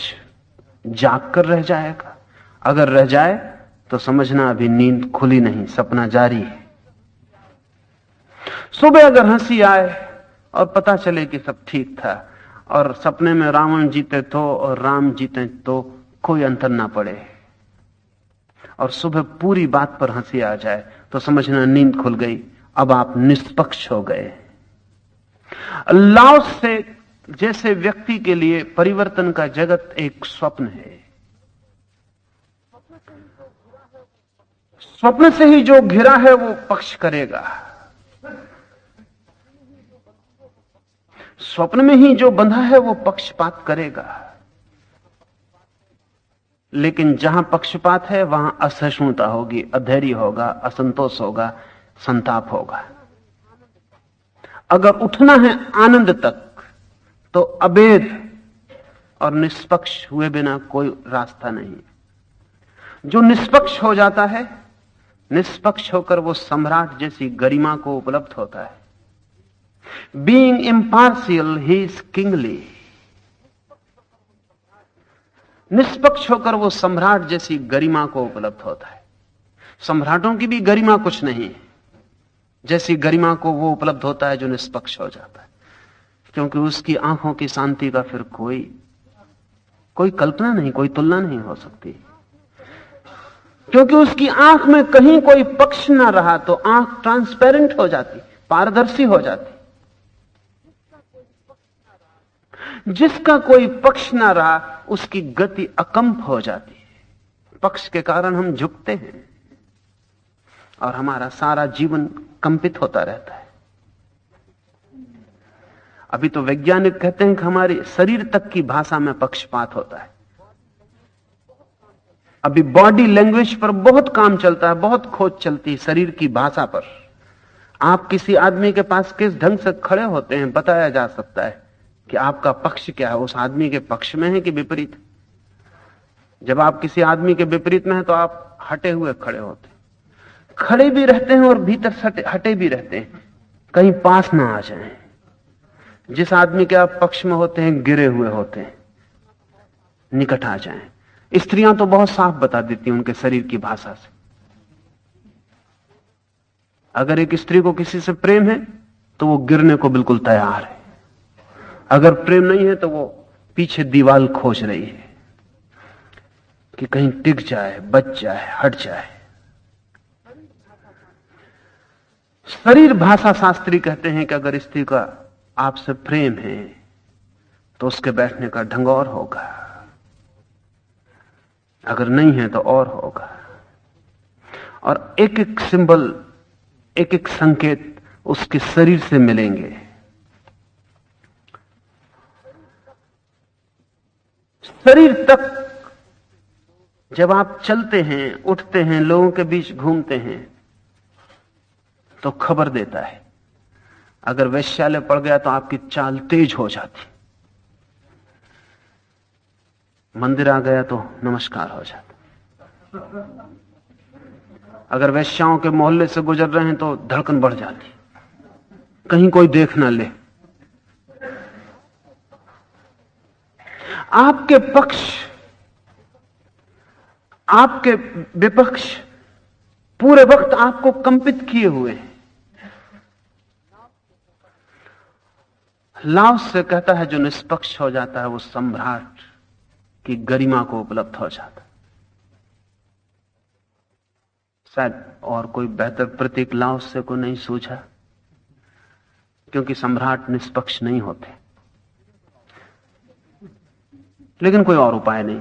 जाग कर रह जाएगा? अगर रह जाए तो समझना अभी नींद खुली नहीं, सपना जारी है। सुबह अगर हंसी आए और पता चले कि सब ठीक था, और सपने में रावण जीते तो और राम जीते तो कोई अंतर ना पड़े, और सुबह पूरी बात पर हंसी आ जाए, तो समझना नींद खुल गई, अब आप निष्पक्ष हो गए। लाओसे जैसे व्यक्ति के लिए परिवर्तन का जगत एक स्वप्न है। स्वप्न से ही जो घिरा है वो पक्ष करेगा, स्वप्न में ही जो बंधा है वो पक्षपात करेगा। लेकिन जहां पक्षपात है वहां असहिष्णुता होगी, अधैर्य होगा, असंतोष होगा, संताप होगा। अगर उठना है आनंद तक तो अभेद और निष्पक्ष हुए बिना कोई रास्ता नहीं। जो निष्पक्ष हो जाता है, निष्पक्ष होकर वो सम्राट जैसी गरिमा को उपलब्ध होता है। Being impartial he is kingly. निष्पक्ष होकर वो सम्राट जैसी गरिमा को उपलब्ध होता है। सम्राटों की भी गरिमा कुछ नहीं है जैसी गरिमा को वो उपलब्ध होता है जो निष्पक्ष हो जाता है, क्योंकि उसकी आंखों की शांति का फिर कोई कल्पना नहीं, कोई तुलना नहीं हो सकती। क्योंकि उसकी आंख में कहीं कोई पक्ष ना रहा तो आंख ट्रांसपेरेंट हो जाती, पारदर्शी हो जाती। जिसका कोई पक्ष ना रहा उसकी गति अकंप हो जाती है। पक्ष के कारण हम झुकते हैं और हमारा सारा जीवन कंपित होता रहता है। अभी तो वैज्ञानिक कहते हैं कि हमारी शरीर तक की भाषा में पक्षपात होता है। अभी बॉडी लैंग्वेज पर बहुत काम चलता है, बहुत खोज चलती है शरीर की भाषा पर। आप किसी आदमी के पास किस ढंग से खड़े होते हैं बताया जा सकता है कि आपका पक्ष क्या है, उस आदमी के पक्ष में है कि विपरीत। जब आप किसी आदमी के विपरीत में हैं तो आप हटे हुए खड़े होते हैं। खड़े भी रहते हैं और भीतर से हटे भी रहते हैं, कहीं पास ना आ जाएं। जिस आदमी के आप पक्ष में होते हैं गिरे हुए होते हैं, निकट आ जाएं। स्त्रियां तो बहुत साफ बता देती हैं उनके शरीर की भाषा से। अगर एक स्त्री को किसी से प्रेम है तो वो गिरने को बिल्कुल तैयार है, अगर प्रेम नहीं है तो वो पीछे दीवार खोज रही है कि कहीं टिक जाए, बच जाए, हट जाए। शरीर भाषा शास्त्री कहते हैं कि अगर स्त्री का आपसे प्रेम है तो उसके बैठने का ढंग और होगा, अगर नहीं है तो और होगा। और एक एक सिंबल, एक एक संकेत उसके शरीर से मिलेंगे। शरीर तक जब आप चलते हैं, उठते हैं, लोगों के बीच घूमते हैं तो खबर देता है। अगर वैश्यालय पड़ गया तो आपकी चाल तेज हो जाती, मंदिर आ गया तो नमस्कार हो जाता, अगर वैश्याओं के मोहल्ले से गुजर रहे हैं तो धड़कन बढ़ जाती, कहीं कोई देख ना ले। आपके पक्ष, आपके विपक्ष पूरे वक्त आपको कंपित किए हुए हैं। लाओस से कहता है जो निष्पक्ष हो जाता है वो सम्राट की गरिमा को उपलब्ध हो जाता है। शायद और कोई बेहतर प्रतीक लाओस से को नहीं सूझा, क्योंकि सम्राट निष्पक्ष नहीं होते। लेकिन कोई और उपाय नहीं।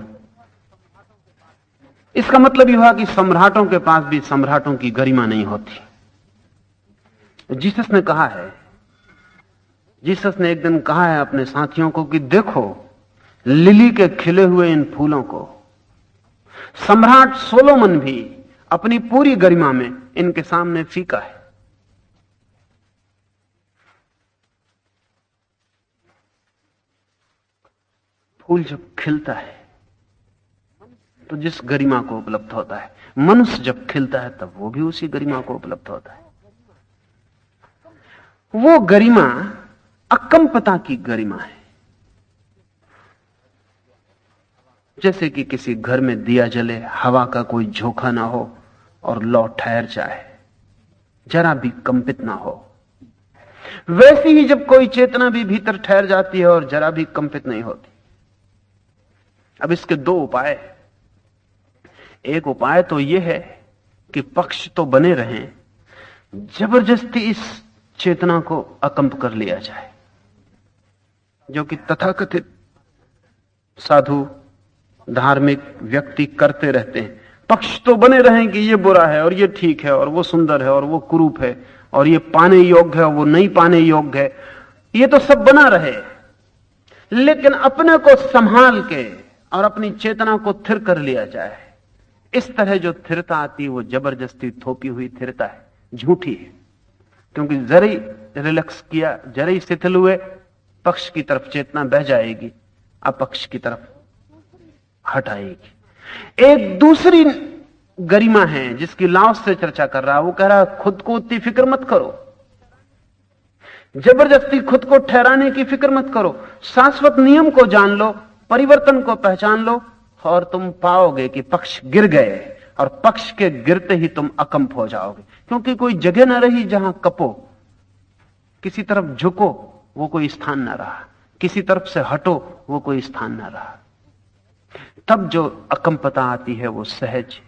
इसका मतलब यह हुआ कि सम्राटों के पास भी सम्राटों की गरिमा नहीं होती। जीसस ने कहा है, जीसस ने एक दिन कहा है अपने साथियों को कि देखो लिली के खिले हुए इन फूलों को, सम्राट सोलोमन भी अपनी पूरी गरिमा में इनके सामने फीका है। फूल जब खिलता है तो जिस गरिमा को उपलब्ध होता है, मनुष्य जब खिलता है तब वो भी उसी गरिमा को उपलब्ध होता है। वो गरिमा अकंपता की गरिमा है। जैसे कि किसी घर में दिया जले, हवा का कोई झोंका ना हो और लौ ठहर जाए, जरा भी कंपित ना हो। वैसे ही जब कोई चेतना भी भीतर ठहर जाती है और जरा भी कंपित नहीं होती। अब इसके दो उपाय। एक उपाय तो यह है कि पक्ष तो बने रहें, जबरदस्ती इस चेतना को अकंप कर लिया जाए, जो कि तथाकथित साधु धार्मिक व्यक्ति करते रहते हैं। पक्ष तो बने रहें कि ये बुरा है और ये ठीक है और वो सुंदर है और वो कुरूप है और ये पाने योग्य है और वो नहीं पाने योग्य है, ये तो सब बना रहे। लेकिन अपने को संभाल के और अपनी चेतना को थिर कर लिया जाए। इस तरह जो थिरता आती है वो जबरदस्ती थोपी हुई थिरता है, झूठी है। क्योंकि जरा ही रिलैक्स किया, जरा ही शिथिल हुए, पक्ष की तरफ चेतना बह जाएगी, अपक्ष की तरफ हट आएगी। एक दूसरी गरिमा है जिसकी लाओस से चर्चा कर रहा है। वो कह रहा है खुद को उतनी फिक्र मत करो, जबरदस्ती खुद को ठहराने की फिक्र मत करो। शाश्वत नियम को जान लो, परिवर्तन को पहचान लो और तुम पाओगे कि पक्ष गिर गए और पक्ष के गिरते ही तुम अकंप हो जाओगे। क्योंकि कोई जगह ना रही जहां कपो, किसी तरफ झुको वो कोई स्थान ना रहा, किसी तरफ से हटो वो कोई स्थान ना रहा। तब जो अकंपता आती है वो सहज।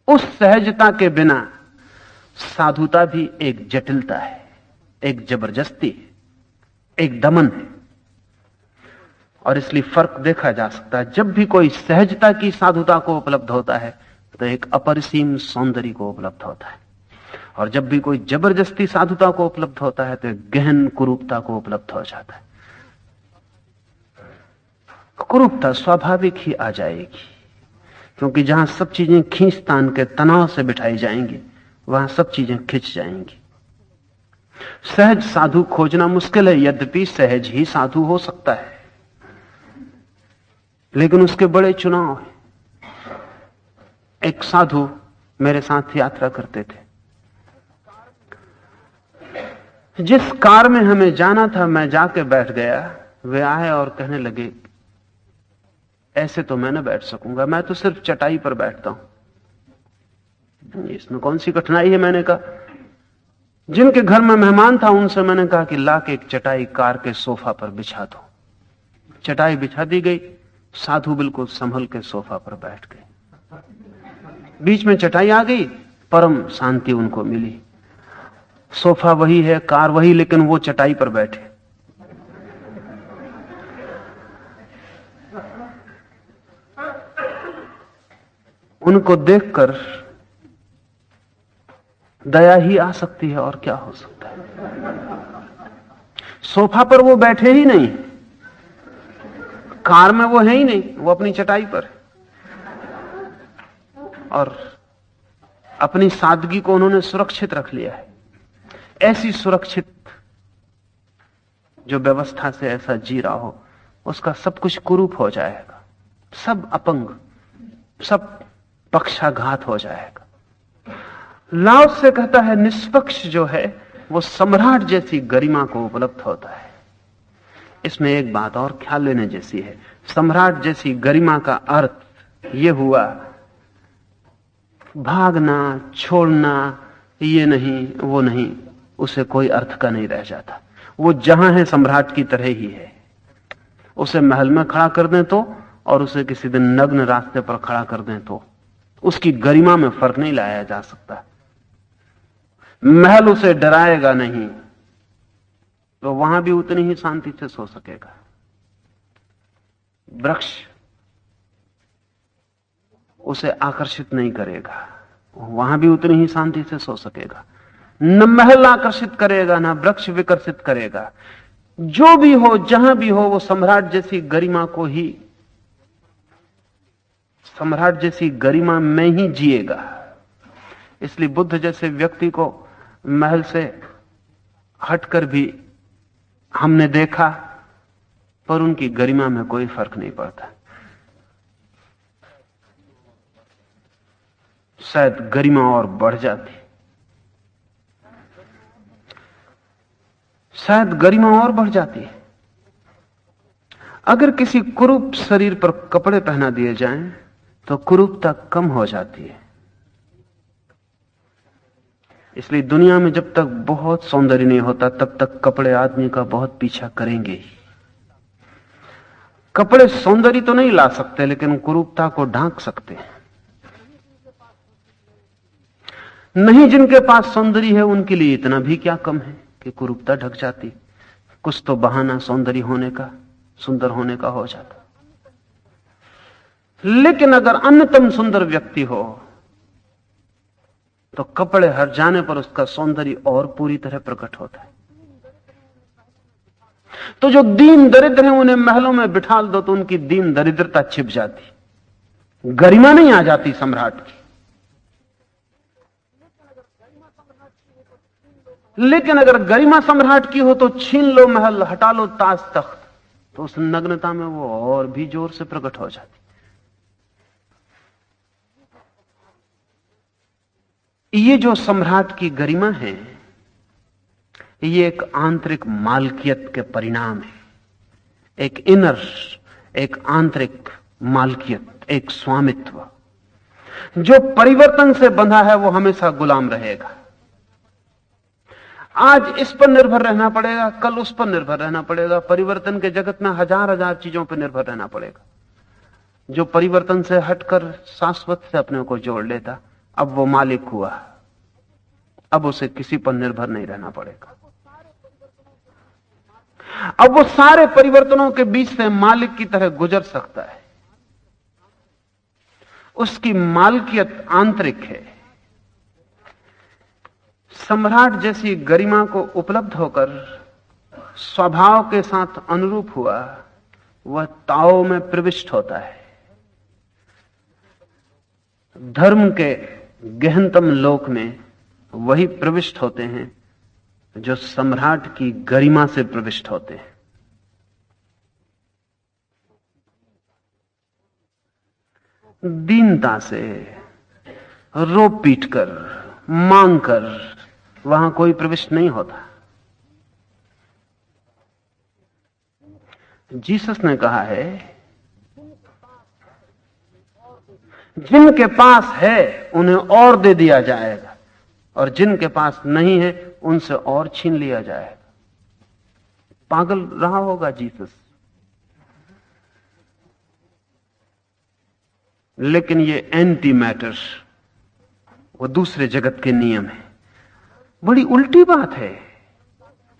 उस सहजता के बिना साधुता भी एक जटिलता है, एक जबरदस्ती है, एक दमन है। और इसलिए फर्क देखा जा सकता है। जब भी कोई सहजता की साधुता को उपलब्ध होता है तो एक अपरिसीम सौंदर्य को उपलब्ध होता है, और जब भी कोई जबरदस्ती साधुता को उपलब्ध होता है तो एक गहन कुरूपता को उपलब्ध हो जाता है। कुरूपता स्वाभाविक ही आ जाएगी, क्योंकि जहां सब चीजें खींच तान के तनाव से बिठाई जाएंगी वहां सब चीजें खिंच जाएंगी। सहज साधु खोजना मुश्किल है, यद्यपि सहज ही साधु हो सकता है, लेकिन उसके बड़े चुनाव हैं। एक साधु मेरे साथ यात्रा करते थे। जिस कार में हमें जाना था मैं जाके बैठ गया, वे आए और कहने लगे ऐसे तो मैं न बैठ सकूंगा, मैं तो सिर्फ चटाई पर बैठता हूं। इसमें कौन सी कठिनाई है? मैंने कहा। जिनके घर में मेहमान था उनसे मैंने कहा कि ला के एक चटाई कार के सोफा पर बिछा दो। चटाई बिछा दी गई, साधु बिल्कुल संभल के सोफा पर बैठ गए। बीच में चटाई आ गई, परम शांति उनको मिली। सोफा वही है, कार वही, लेकिन वो चटाई पर बैठे। उनको देखकर दया ही आ सकती है, और क्या हो सकता है। सोफा पर वो बैठे ही नहीं, कार में वो है ही नहीं, वो अपनी चटाई पर है। और अपनी सादगी को उन्होंने सुरक्षित रख लिया है। ऐसी सुरक्षित जो व्यवस्था से ऐसा जी रहा हो, उसका सब कुछ कुरूप हो जाएगा, सब अपंग, सब पक्षाघात हो जाएगा। लाओ से कहता है निष्पक्ष जो है वो सम्राट जैसी गरिमा को उपलब्ध होता है। इसमें एक बात और ख्याल लेने जैसी है। सम्राट जैसी गरिमा का अर्थ यह हुआ भागना, छोड़ना, ये नहीं वो नहीं, उसे कोई अर्थ का नहीं रह जाता। वो जहां है सम्राट की तरह ही है। उसे महल में खड़ा कर दें तो, और उसे किसी दिन नग्न रास्ते पर खड़ा कर दें तो, उसकी गरिमा में फर्क नहीं लाया जा सकता। महल उसे डराएगा नहीं, तो वहां भी उतनी ही शांति से सो सकेगा। वृक्ष उसे आकर्षित नहीं करेगा, वहां भी उतनी ही शांति से सो सकेगा। न महल आकर्षित करेगा, न वृक्ष विकर्षित करेगा। जो भी हो, जहां भी हो, वो सम्राट जैसी गरिमा को ही, सम्राट जैसी गरिमा में ही जिएगा। इसलिए बुद्ध जैसे व्यक्ति को महल से हटकर भी हमने देखा, पर उनकी गरिमा में कोई फर्क नहीं पड़ता। शायद गरिमा और बढ़ जाती, शायद गरिमा और बढ़ जाती है। अगर किसी कुरूप शरीर पर कपड़े पहना दिए जाएं तो कुरूपता कम हो जाती है। इसलिए दुनिया में जब तक बहुत सौंदर्य नहीं होता तब तक कपड़े आदमी का बहुत पीछा करेंगे ही। कपड़े सौंदर्य तो नहीं ला सकते, लेकिन कुरूपता को ढांक सकते हैं। नहीं, जिनके पास सौंदर्य है उनके लिए इतना भी क्या कम है कि कुरूपता ढक जाती। कुछ तो बहाना सौंदर्य होने का, सुंदर होने का हो जाता। लेकिन अगर अन्यतम सुंदर व्यक्ति हो तो कपड़े हट जाने पर उसका सौंदर्य और पूरी तरह प्रकट होता है। तो जो दीन दरिद्र हैं उन्हें महलों में बिठा दो तो उनकी दीन दरिद्रता छिप जाती, गरिमा नहीं आ जाती सम्राट की। लेकिन अगर गरिमा सम्राट की हो तो छीन लो महल, हटा लो ताज तख्त, तो उस नग्नता में वो और भी जोर से प्रकट हो जाती। ये जो सम्राट की गरिमा है, ये एक आंतरिक मालकियत के परिणाम है। एक इनर, एक आंतरिक मालकियत, एक स्वामित्व। जो परिवर्तन से बंधा है वो हमेशा गुलाम रहेगा। आज इस पर निर्भर रहना पड़ेगा, कल उस पर निर्भर रहना पड़ेगा। परिवर्तन के जगत में हजार हजार चीजों पर निर्भर रहना पड़ेगा। जो परिवर्तन से हटकर शाश्वत से अपने को जोड़ लेता, अब वो मालिक हुआ। अब उसे किसी पर निर्भर नहीं रहना पड़ेगा। अब वो सारे परिवर्तनों के बीच से मालिक की तरह गुजर सकता है। उसकी मालकियत आंतरिक है। सम्राट जैसी गरिमा को उपलब्ध होकर स्वभाव के साथ अनुरूप हुआ, वह ताओ में प्रविष्ट होता है। धर्म के गहनतम लोक में वही प्रविष्ट होते हैं जो सम्राट की गरिमा से प्रविष्ट होते हैं। दीनता से, रो पीट कर, मांग कर, वहां कोई प्रविष्ट नहीं होता। जीसस ने कहा है, जिनके पास है उन्हें और दे दिया जाएगा, और जिनके पास नहीं है उनसे और छीन लिया जाएगा। पागल रहा होगा जीसस, लेकिन ये एंटी मैटर, वो दूसरे जगत के नियम है। बड़ी उल्टी बात है।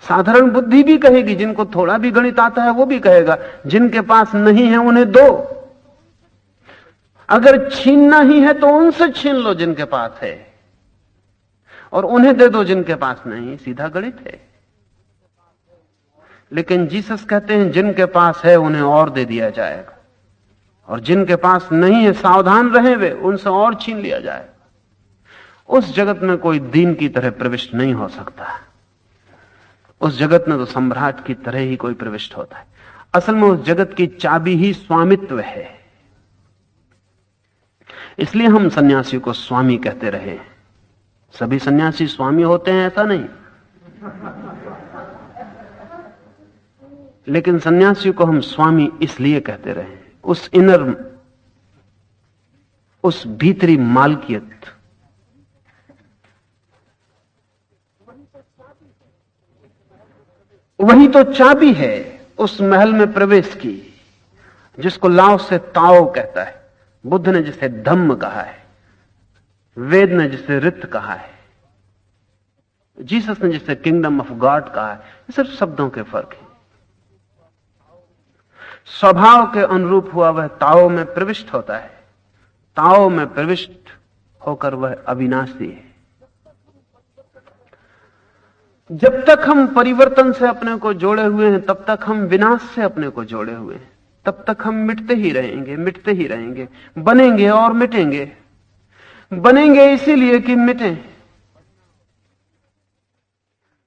साधारण बुद्धि भी कहेगी, जिनको थोड़ा भी गणित आता है वो भी कहेगा, जिनके पास नहीं है उन्हें दो। अगर छीनना ही है तो उनसे छीन लो जिनके पास है, और उन्हें दे दो जिनके पास नहीं। सीधा गणित है। लेकिन जीसस कहते हैं, जिनके पास है उन्हें और दे दिया जाएगा, और जिनके पास नहीं है सावधान रहे वे, उनसे और छीन लिया जाएगा। उस जगत में कोई दीन की तरह प्रविष्ट नहीं हो सकता। उस जगत में तो सम्राट की तरह ही कोई प्रविष्ट होता है। असल में उस जगत की चाबी ही स्वामित्व है। इसलिए हम सन्यासी को स्वामी कहते रहे। सभी सन्यासी स्वामी होते हैं ऐसा नहीं, लेकिन सन्यासी को हम स्वामी इसलिए कहते रहे, उस इनर, उस भीतरी मालकियत, वही तो चाबी है उस महल में प्रवेश की, जिसको लाओ से ताओ कहता है, बुद्ध ने जिसे धम्म कहा है, वेद ने जिसे रित कहा है, जीसस ने जिसे किंगडम ऑफ गॉड कहा है। ये सिर्फ शब्दों के फर्क है। स्वभाव के अनुरूप हुआ वह ताओ में प्रविष्ट होता है। ताओ में प्रविष्ट होकर वह अविनाशी है। जब तक हम परिवर्तन से अपने को जोड़े हुए हैं, तब तक हम विनाश से अपने को जोड़े हुए हैं। तब तक हम मिटते ही रहेंगे, मिटते ही रहेंगे, बनेंगे और मिटेंगे। बनेंगे इसीलिए कि मिटें।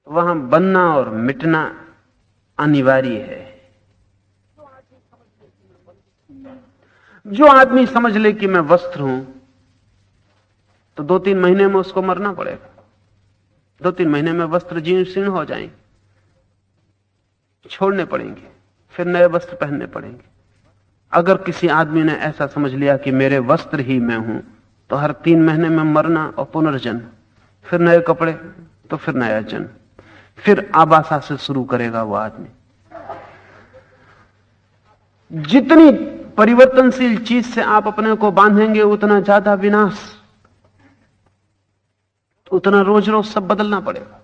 वहां बनना और मिटना अनिवार्य है। जो आदमी समझ ले कि मैं वस्त्र हूं, तो 2-3 महीने में उसको मरना पड़ेगा। 2-3 महीने में वस्त्र जीर्ण शीर्ण हो जाएंगे, छोड़ने पड़ेंगे, फिर नए वस्त्र पहनने पड़ेंगे। अगर किसी आदमी ने ऐसा समझ लिया कि मेरे वस्त्र ही मैं हूं, तो हर 3 महीने में मरना और पुनर्जन्म, फिर नए कपड़े, तो फिर नया जन्म, फिर आबासा से शुरू करेगा वो आदमी। जितनी परिवर्तनशील चीज से आप अपने को बांधेंगे, उतना ज्यादा विनाश, उतना रोज रोज सब बदलना पड़ेगा।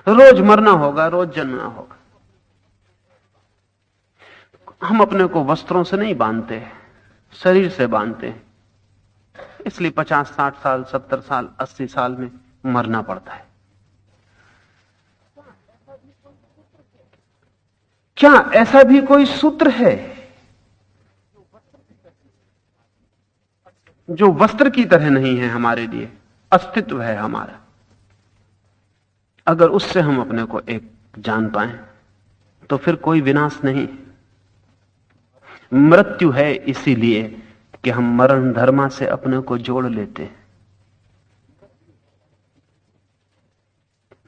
रोज मरना होगा, रोज जन्मना होगा। हम अपने को वस्त्रों से नहीं बांधते, शरीर से बांधते हैं। इसलिए 50-60 साल, 70 साल, 80 साल में मरना पड़ता है। क्या ऐसा भी कोई सूत्र है जो वस्त्र की तरह नहीं है? हमारे लिए अस्तित्व है हमारा। अगर उससे हम अपने को एक जान पाए, तो फिर कोई विनाश नहीं। मृत्यु है इसीलिए कि हम मरण धर्मा से अपने को जोड़ लेते हैं।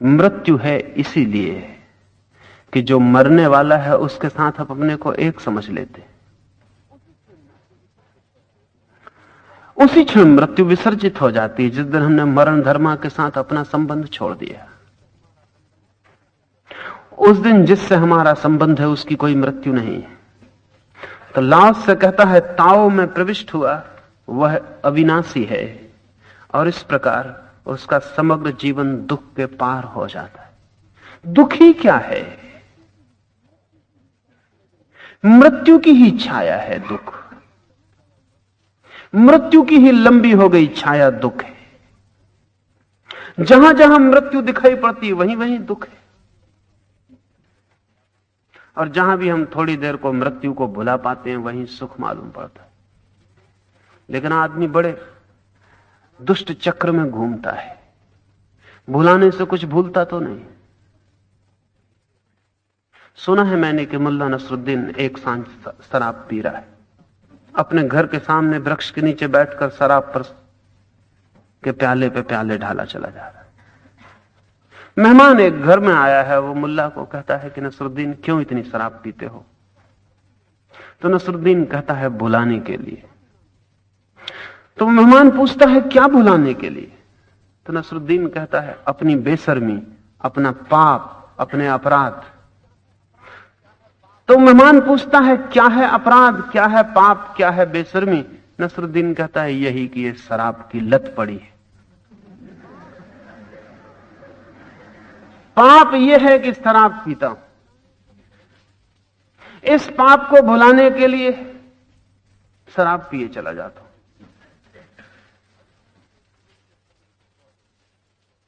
मृत्यु है इसीलिए कि जो मरने वाला है उसके साथ हम अपने को एक समझ लेते हैं। उसी क्षण मृत्यु विसर्जित हो जाती है जिस दिन हमने मरण धर्मा के साथ अपना संबंध छोड़ दिया। उस दिन जिससे हमारा संबंध है उसकी कोई मृत्यु नहीं है। तो लाओस से कहता है, ताओ में प्रविष्ट हुआ वह अविनाशी है, और इस प्रकार उसका समग्र जीवन दुख के पार हो जाता है। दुख ही क्या है? मृत्यु की ही छाया है दुख। मृत्यु की ही लंबी हो गई छाया दुख है। जहां जहां मृत्यु दिखाई पड़ती है वहीं वहीं दुख है। और जहां भी हम थोड़ी देर को मृत्यु को भुला पाते हैं वहीं सुख मालूम पड़ता है। लेकिन आदमी बड़े दुष्ट चक्र में घूमता है। भुलाने से कुछ भूलता तो नहीं। सुना है मैंने कि मुल्ला नसरुद्दीन एक सांझ शराब पी रहा है। अपने घर के सामने वृक्ष के नीचे बैठकर शराब पर कि प्याले पे प्याले ढाला चला जा रहा है। मेहमान एक घर में आया है, वो मुल्ला को कहता है कि नसरुद्दीन क्यों इतनी शराब पीते हो? तो नसरुद्दीन कहता है भुलाने के लिए। तो मेहमान पूछता है क्या भुलाने के लिए? तो नसरुद्दीन कहता है अपनी बेशर्मी, अपना पाप, अपने अपराध। तो मेहमान पूछता है क्या है अपराध, क्या है पाप, क्या है बेशर्मी? नसरुद्दीन कहता है यही कि ये शराब की लत पड़ी है। पाप यह है कि शराब पीता हूं। इस पाप को भुलाने के लिए शराब पिए चला जाता हूं।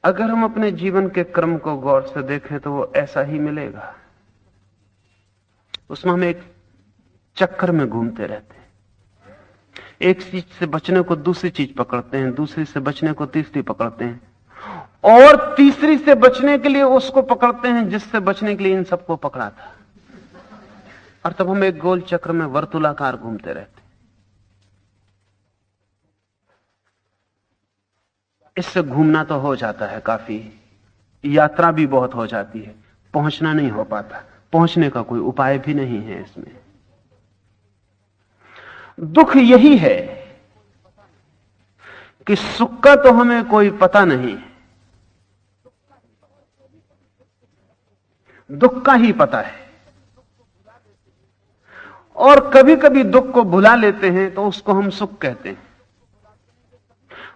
अगर हम अपने जीवन के क्रम को गौर से देखें तो वो ऐसा ही मिलेगा। उसमें हम एक चक्कर में घूमते रहते हैं। एक चीज से बचने को दूसरी चीज पकड़ते हैं, दूसरी से बचने को तीसरी पकड़ते हैं, और तीसरी से बचने के लिए उसको पकड़ते हैं जिससे बचने के लिए इन सबको पकड़ा था। और तब हम एक गोल चक्र में वर्तुलाकार घूमते रहते हैं। इससे घूमना तो हो जाता है काफी, यात्रा भी बहुत हो जाती है, पहुंचना नहीं हो पाता, पहुंचने का कोई उपाय भी नहीं है इसमें। दुख यही है कि सुख का तो हमें कोई पता नहीं, दुख का ही पता है। और कभी कभी दुख को भुला लेते हैं तो उसको हम सुख कहते हैं।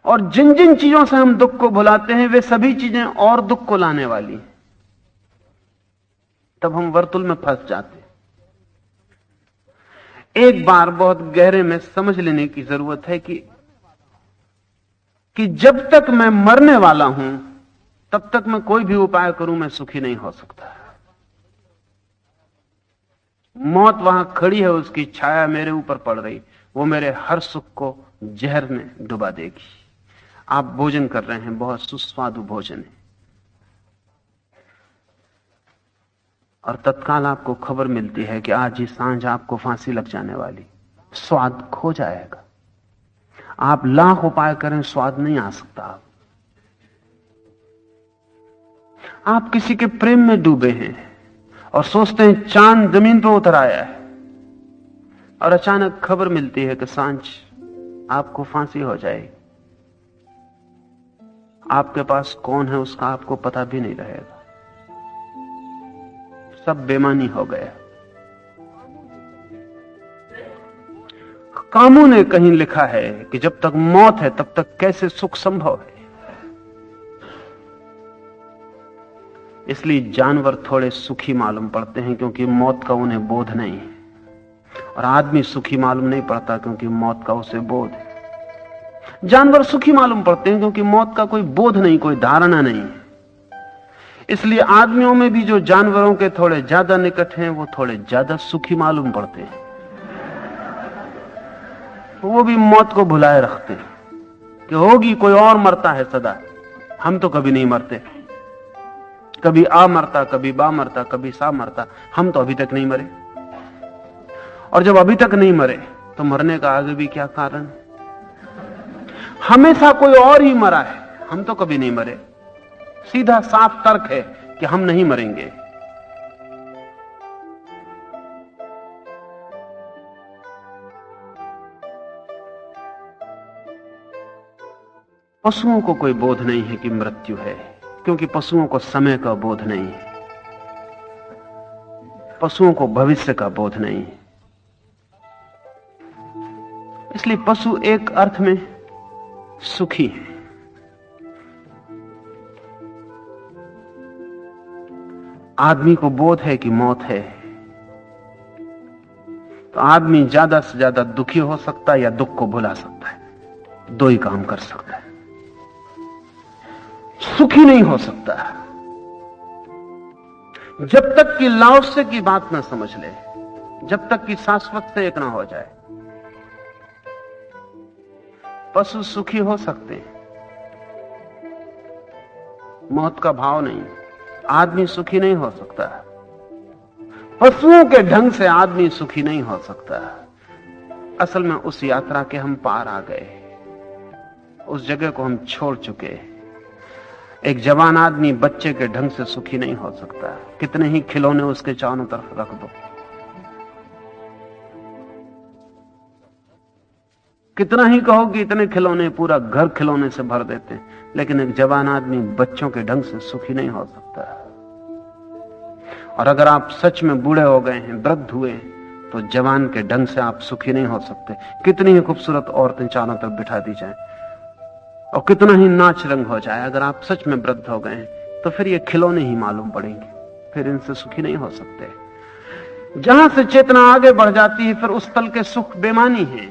और जिन जिन चीजों से हम दुख को भुलाते हैं वे सभी चीजें और दुख को लाने वाली हैं। तब हम वर्तुल में फंस जाते हैं। एक बार बहुत गहरे में समझ लेने की जरूरत है कि जब तक मैं मरने वाला हूं तब तक मैं कोई भी उपाय करूं मैं सुखी नहीं हो सकता। मौत वहां खड़ी है, उसकी छाया मेरे ऊपर पड़ रही, वो मेरे हर सुख को जहर में डुबा देगी। आप भोजन कर रहे हैं, बहुत सुस्वादु भोजन है, और तत्काल आपको खबर मिलती है कि आज ही सांझ आपको फांसी लग जाने वाली। स्वाद खो जाएगा। आप लाख उपाय करें, स्वाद नहीं आ सकता। आप किसी के प्रेम में डूबे हैं और सोचते हैं चांद जमीन पर उतर आया है, और अचानक खबर मिलती है कि सांझ आपको फांसी हो जाएगी। आपके पास कौन है उसका आपको पता भी नहीं रहेगा। सब बेमानी हो गया। कामू ने कहीं लिखा है कि जब तक मौत है तब तक कैसे सुख संभव है। इसलिए जानवर थोड़े सुखी मालूम पड़ते हैं क्योंकि मौत का उन्हें बोध नहीं है, और आदमी सुखी मालूम नहीं पड़ता क्योंकि मौत का उसे बोध है। जानवर सुखी मालूम पड़ते हैं क्योंकि मौत का कोई बोध नहीं, कोई धारणा नहीं। इसलिए आदमियों में भी जो जानवरों के थोड़े ज्यादा निकट हैं वो थोड़े ज्यादा सुखी मालूम पड़ते हैं। वो भी मौत को भुलाए रखते हैं कि होगी, कोई और मरता है सदा, हम तो कभी नहीं मरते। कभी आ मरता, कभी बा मरता, कभी सा मरता, हम तो अभी तक नहीं मरे। और जब अभी तक नहीं मरे तो मरने का आगे भी क्या कारण? हमेशा कोई और ही मरा है, हम तो कभी नहीं मरे। सीधा साफ तर्क है कि हम नहीं मरेंगे। पशुओं को कोई बोध नहीं है कि मृत्यु है, क्योंकि पशुओं को समय का बोध नहीं है, पशुओं को भविष्य का बोध नहीं है। इसलिए पशु एक अर्थ में सुखी है। आदमी को बोध है कि मौत है, तो आदमी ज्यादा से ज्यादा दुखी हो सकता है या दुख को भुला सकता है। दो ही काम कर सकता है, सुखी नहीं हो सकता जब तक कि लाओसे की बात ना समझ ले, जब तक कि शाश्वत से एक ना हो जाए। पशु सुखी हो सकते हैं, मौत का भाव नहीं। आदमी सुखी नहीं हो सकता, पशुओं के ढंग से आदमी सुखी नहीं हो सकता। असल में उस यात्रा के हम पार आ गए, उस जगह को हम छोड़ चुके हैं। एक जवान आदमी बच्चे के ढंग से सुखी नहीं हो सकता, कितने ही खिलौने उसके चारों तरफ रख दो, कितना ही कहो कि इतने खिलौने, पूरा घर खिलौने से भर देते हैं, लेकिन एक जवान आदमी बच्चों के ढंग से सुखी नहीं हो सकता। और अगर आप सच में बूढ़े हो गए हैं, वृद्ध हुए हैं, तो जवान के ढंग से आप सुखी नहीं हो सकते। कितनी ही खूबसूरत औरतें चारों तरफ बिठा दी जाए और कितना ही नाच रंग हो जाए, अगर आप सच में वृद्ध हो गए हैं तो फिर ये खिलौने ही मालूम पड़ेंगे, फिर इनसे सुखी नहीं हो सकते। जहां से चेतना आगे बढ़ जाती है फिर उस तल के सुख बेमानी है।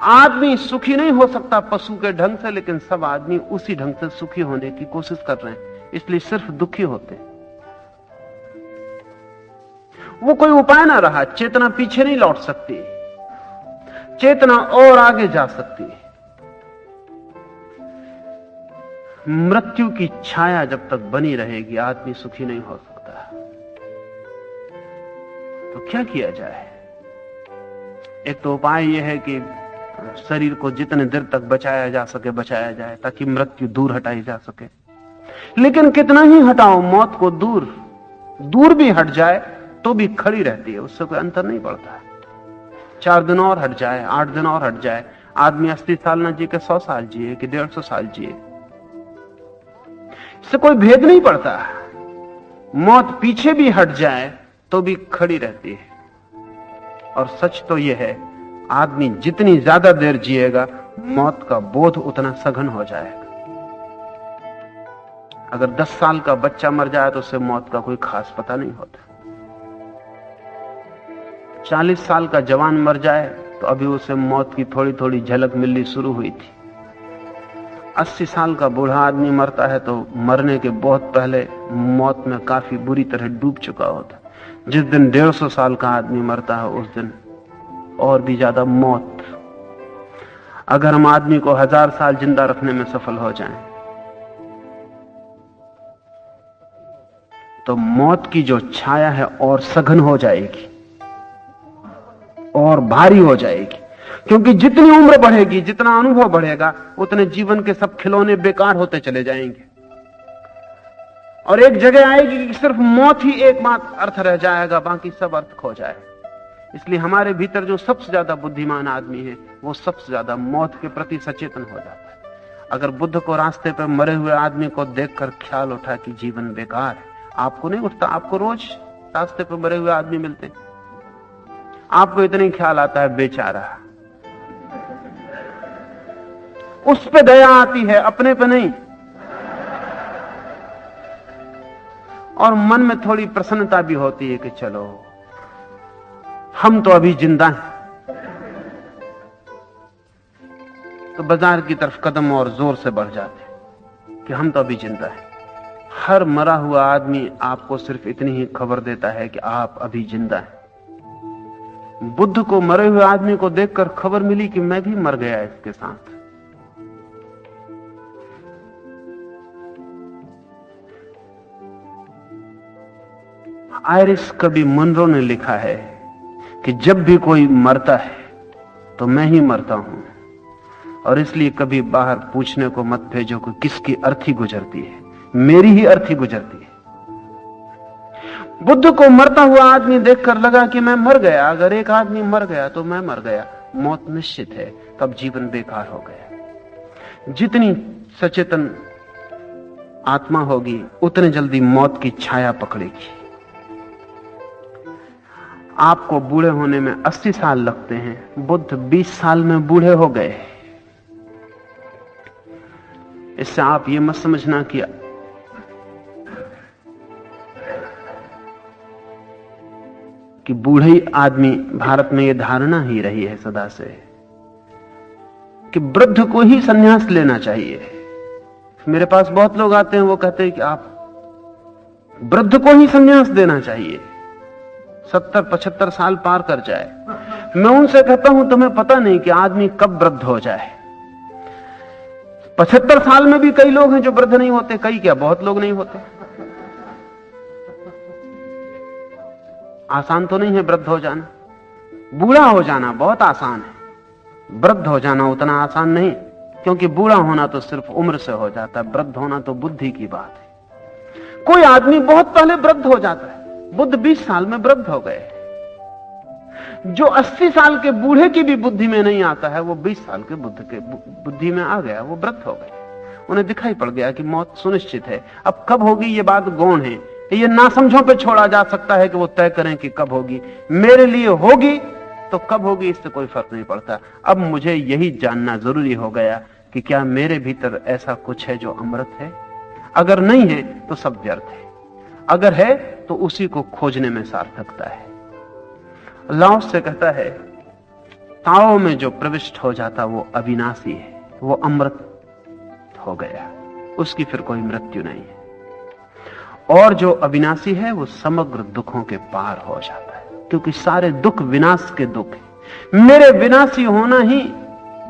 आदमी सुखी नहीं हो सकता पशु के ढंग से, लेकिन सब आदमी उसी ढंग से सुखी होने की कोशिश कर रहे हैं, इसलिए सिर्फ दुखी होते हैं। वो कोई उपाय ना रहा, चेतना पीछे नहीं लौट सकती, चेतना और आगे जा सकती है। मृत्यु की छाया जब तक बनी रहेगी आदमी सुखी नहीं हो सकता। तो क्या किया जाए? एक तो उपाय यह है कि शरीर को जितने देर तक बचाया जा सके बचाया जाए, ताकि मृत्यु दूर हटाई जा सके। लेकिन कितना ही हटाओ मौत को, दूर भी हट जाए तो भी खड़ी रहती है, उससे कोई अंतर नहीं पड़ता। 4 दिन और हट जाए, 8 दिन और हट जाए, आदमी 80 साल ना जी के 100 साल जिए कि 150 साल जिए, इससे कोई भेद नहीं पड़ता। मौत पीछे भी हट जाए तो भी खड़ी रहती है। और सच तो यह है, आदमी जितनी ज्यादा देर जिएगा मौत का बोध उतना सघन हो जाएगा। अगर 10 साल का बच्चा मर जाए तो उससे मौत का कोई खास पता नहीं होता। 40 साल का जवान मर जाए तो अभी उसे मौत की थोड़ी थोड़ी झलक मिलनी शुरू हुई थी। 80 साल का बूढ़ा आदमी मरता है तो मरने के बहुत पहले मौत में काफी बुरी तरह डूब चुका होता। जिस दिन 150 साल का आदमी मरता है उस दिन और भी ज्यादा मौत। अगर हम आदमी को 1000 साल जिंदा रखने में सफल हो जाएं, तो मौत की जो छाया है और सघन हो जाएगी और भारी हो जाएगी। क्योंकि जितनी उम्र बढ़ेगी, जितना अनुभव बढ़ेगा, उतने जीवन के सब खिलौने बेकार होते चले जाएंगे। और एक जगह आएगी कि सिर्फ मौत ही एकमात्र अर्थ रह जाएगा, बाकी सब अर्थ खो जाएगा। इसलिए हमारे भीतर जो सबसे ज्यादा बुद्धिमान आदमी है वो सबसे ज्यादा मौत के प्रति सचेतन हो जाता है। अगर बुद्ध को रास्ते पर मरे हुए आदमी को देखकर ख्याल उठा कि जीवन बेकार है, आपको नहीं उठता? आपको रोज रास्ते पर मरे हुए आदमी मिलते, आपको इतनी ख्याल आता है बेचारा, उस पे दया आती है, अपने पे नहीं। और मन में थोड़ी प्रसन्नता भी होती है कि चलो हम तो अभी जिंदा हैं। तो बाजार की तरफ कदम और जोर से बढ़ जाते कि हम तो अभी जिंदा हैं। हर मरा हुआ आदमी आपको सिर्फ इतनी ही खबर देता है कि आप अभी जिंदा हैं। बुद्ध को मरे हुए आदमी को देखकर खबर मिली कि मैं भी मर गया इसके साथ। आयरिश कवि मुनरो ने लिखा है कि जब भी कोई मरता है तो मैं ही मरता हूं, और इसलिए कभी बाहर पूछने को मत भेजो कि किसकी अर्थी गुजरती है, मेरी ही अर्थी गुजरती है। बुद्ध को मरता हुआ आदमी देखकर लगा कि मैं मर गया। अगर एक आदमी मर गया तो मैं मर गया, मौत निश्चित है, तब जीवन बेकार हो गया। जितनी सचेतन आत्मा होगी उतने जल्दी मौत की छाया पकड़ेगी। आपको बूढ़े होने में 80 साल लगते हैं, बुद्ध 20 साल में बूढ़े हो गए। इससे आप ये मत समझना कि बूढ़े आदमी, भारत में ये धारणा ही रही है सदा से कि वृद्ध को ही संन्यास लेना चाहिए। मेरे पास बहुत लोग आते हैं, वो कहते हैं कि आप वृद्ध को ही संन्यास देना चाहिए, 70-75 साल पार कर जाए। मैं उनसे कहता हूं तुम्हें पता नहीं कि आदमी कब वृद्ध हो जाए। 75 साल में भी कई लोग हैं जो वृद्ध नहीं होते, कई क्या बहुत लोग नहीं होते। आसान तो नहीं है वृद्ध हो जाना। बूढ़ा हो जाना बहुत आसान है, वृद्ध हो जाना उतना आसान नहीं। क्योंकि बूढ़ा होना तो सिर्फ उम्र से हो जाता है, वृद्ध होना तो बुद्धि की बात है। कोई आदमी बहुत पहले वृद्ध हो जाता है, बुद्ध 20 साल में वृद्ध हो गए। जो 80 साल के बूढ़े की भी बुद्धि में नहीं आता है, वो 20 साल के बुद्ध के बुद्धि में आ गया, वो वृद्ध हो गए। उन्हें दिखाई पड़ गया कि मौत सुनिश्चित है। अब कब होगी ये बात गौण है, ये नासमझों पे छोड़ा जा सकता है कि वो तय करें कि कब होगी। मेरे लिए होगी तो कब होगी इससे कोई फर्क नहीं पड़ता। अब मुझे यही जानना जरूरी हो गया कि क्या मेरे भीतर ऐसा कुछ है जो अमृत है। अगर नहीं है तो सब व्यर्थ है, अगर है तो उसी को खोजने में सार्थकता है। लाओस से कहता है, ताओ में जो प्रविष्ट हो जाता वो अविनाशी है, वो अमृत हो गया, उसकी फिर कोई मृत्यु नहीं है। और जो अविनाशी है वो समग्र दुखों के पार हो जाता है, क्योंकि सारे दुख विनाश के दुख है। मेरे विनाशी होना ही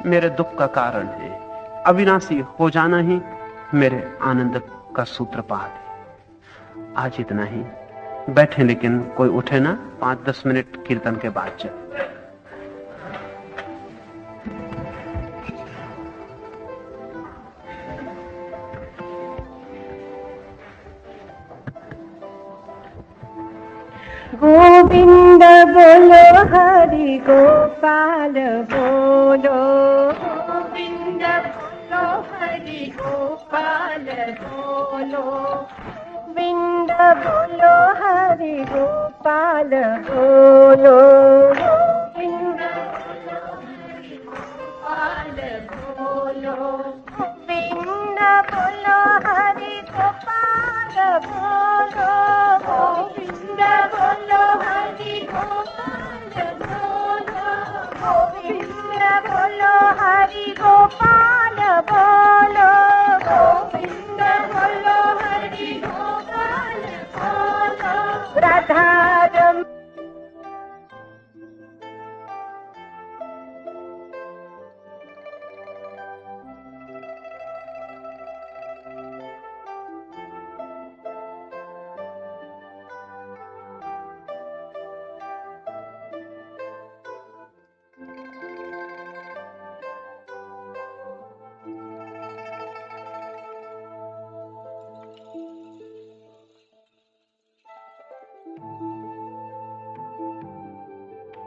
मेरे दुख का कारण है, अविनाशी हो जाना ही मेरे आनंद का सूत्रपात है। आज इतना ही, बैठे लेकिन कोई उठे ना, 5-10 मिनट कीर्तन के बाद चल। गोविंद बोलो हरि गोपाल बोलो, गोविंद बोलो हरि गोपाल बोलो, गोविंद बोलो हरि गोपाल बोलो।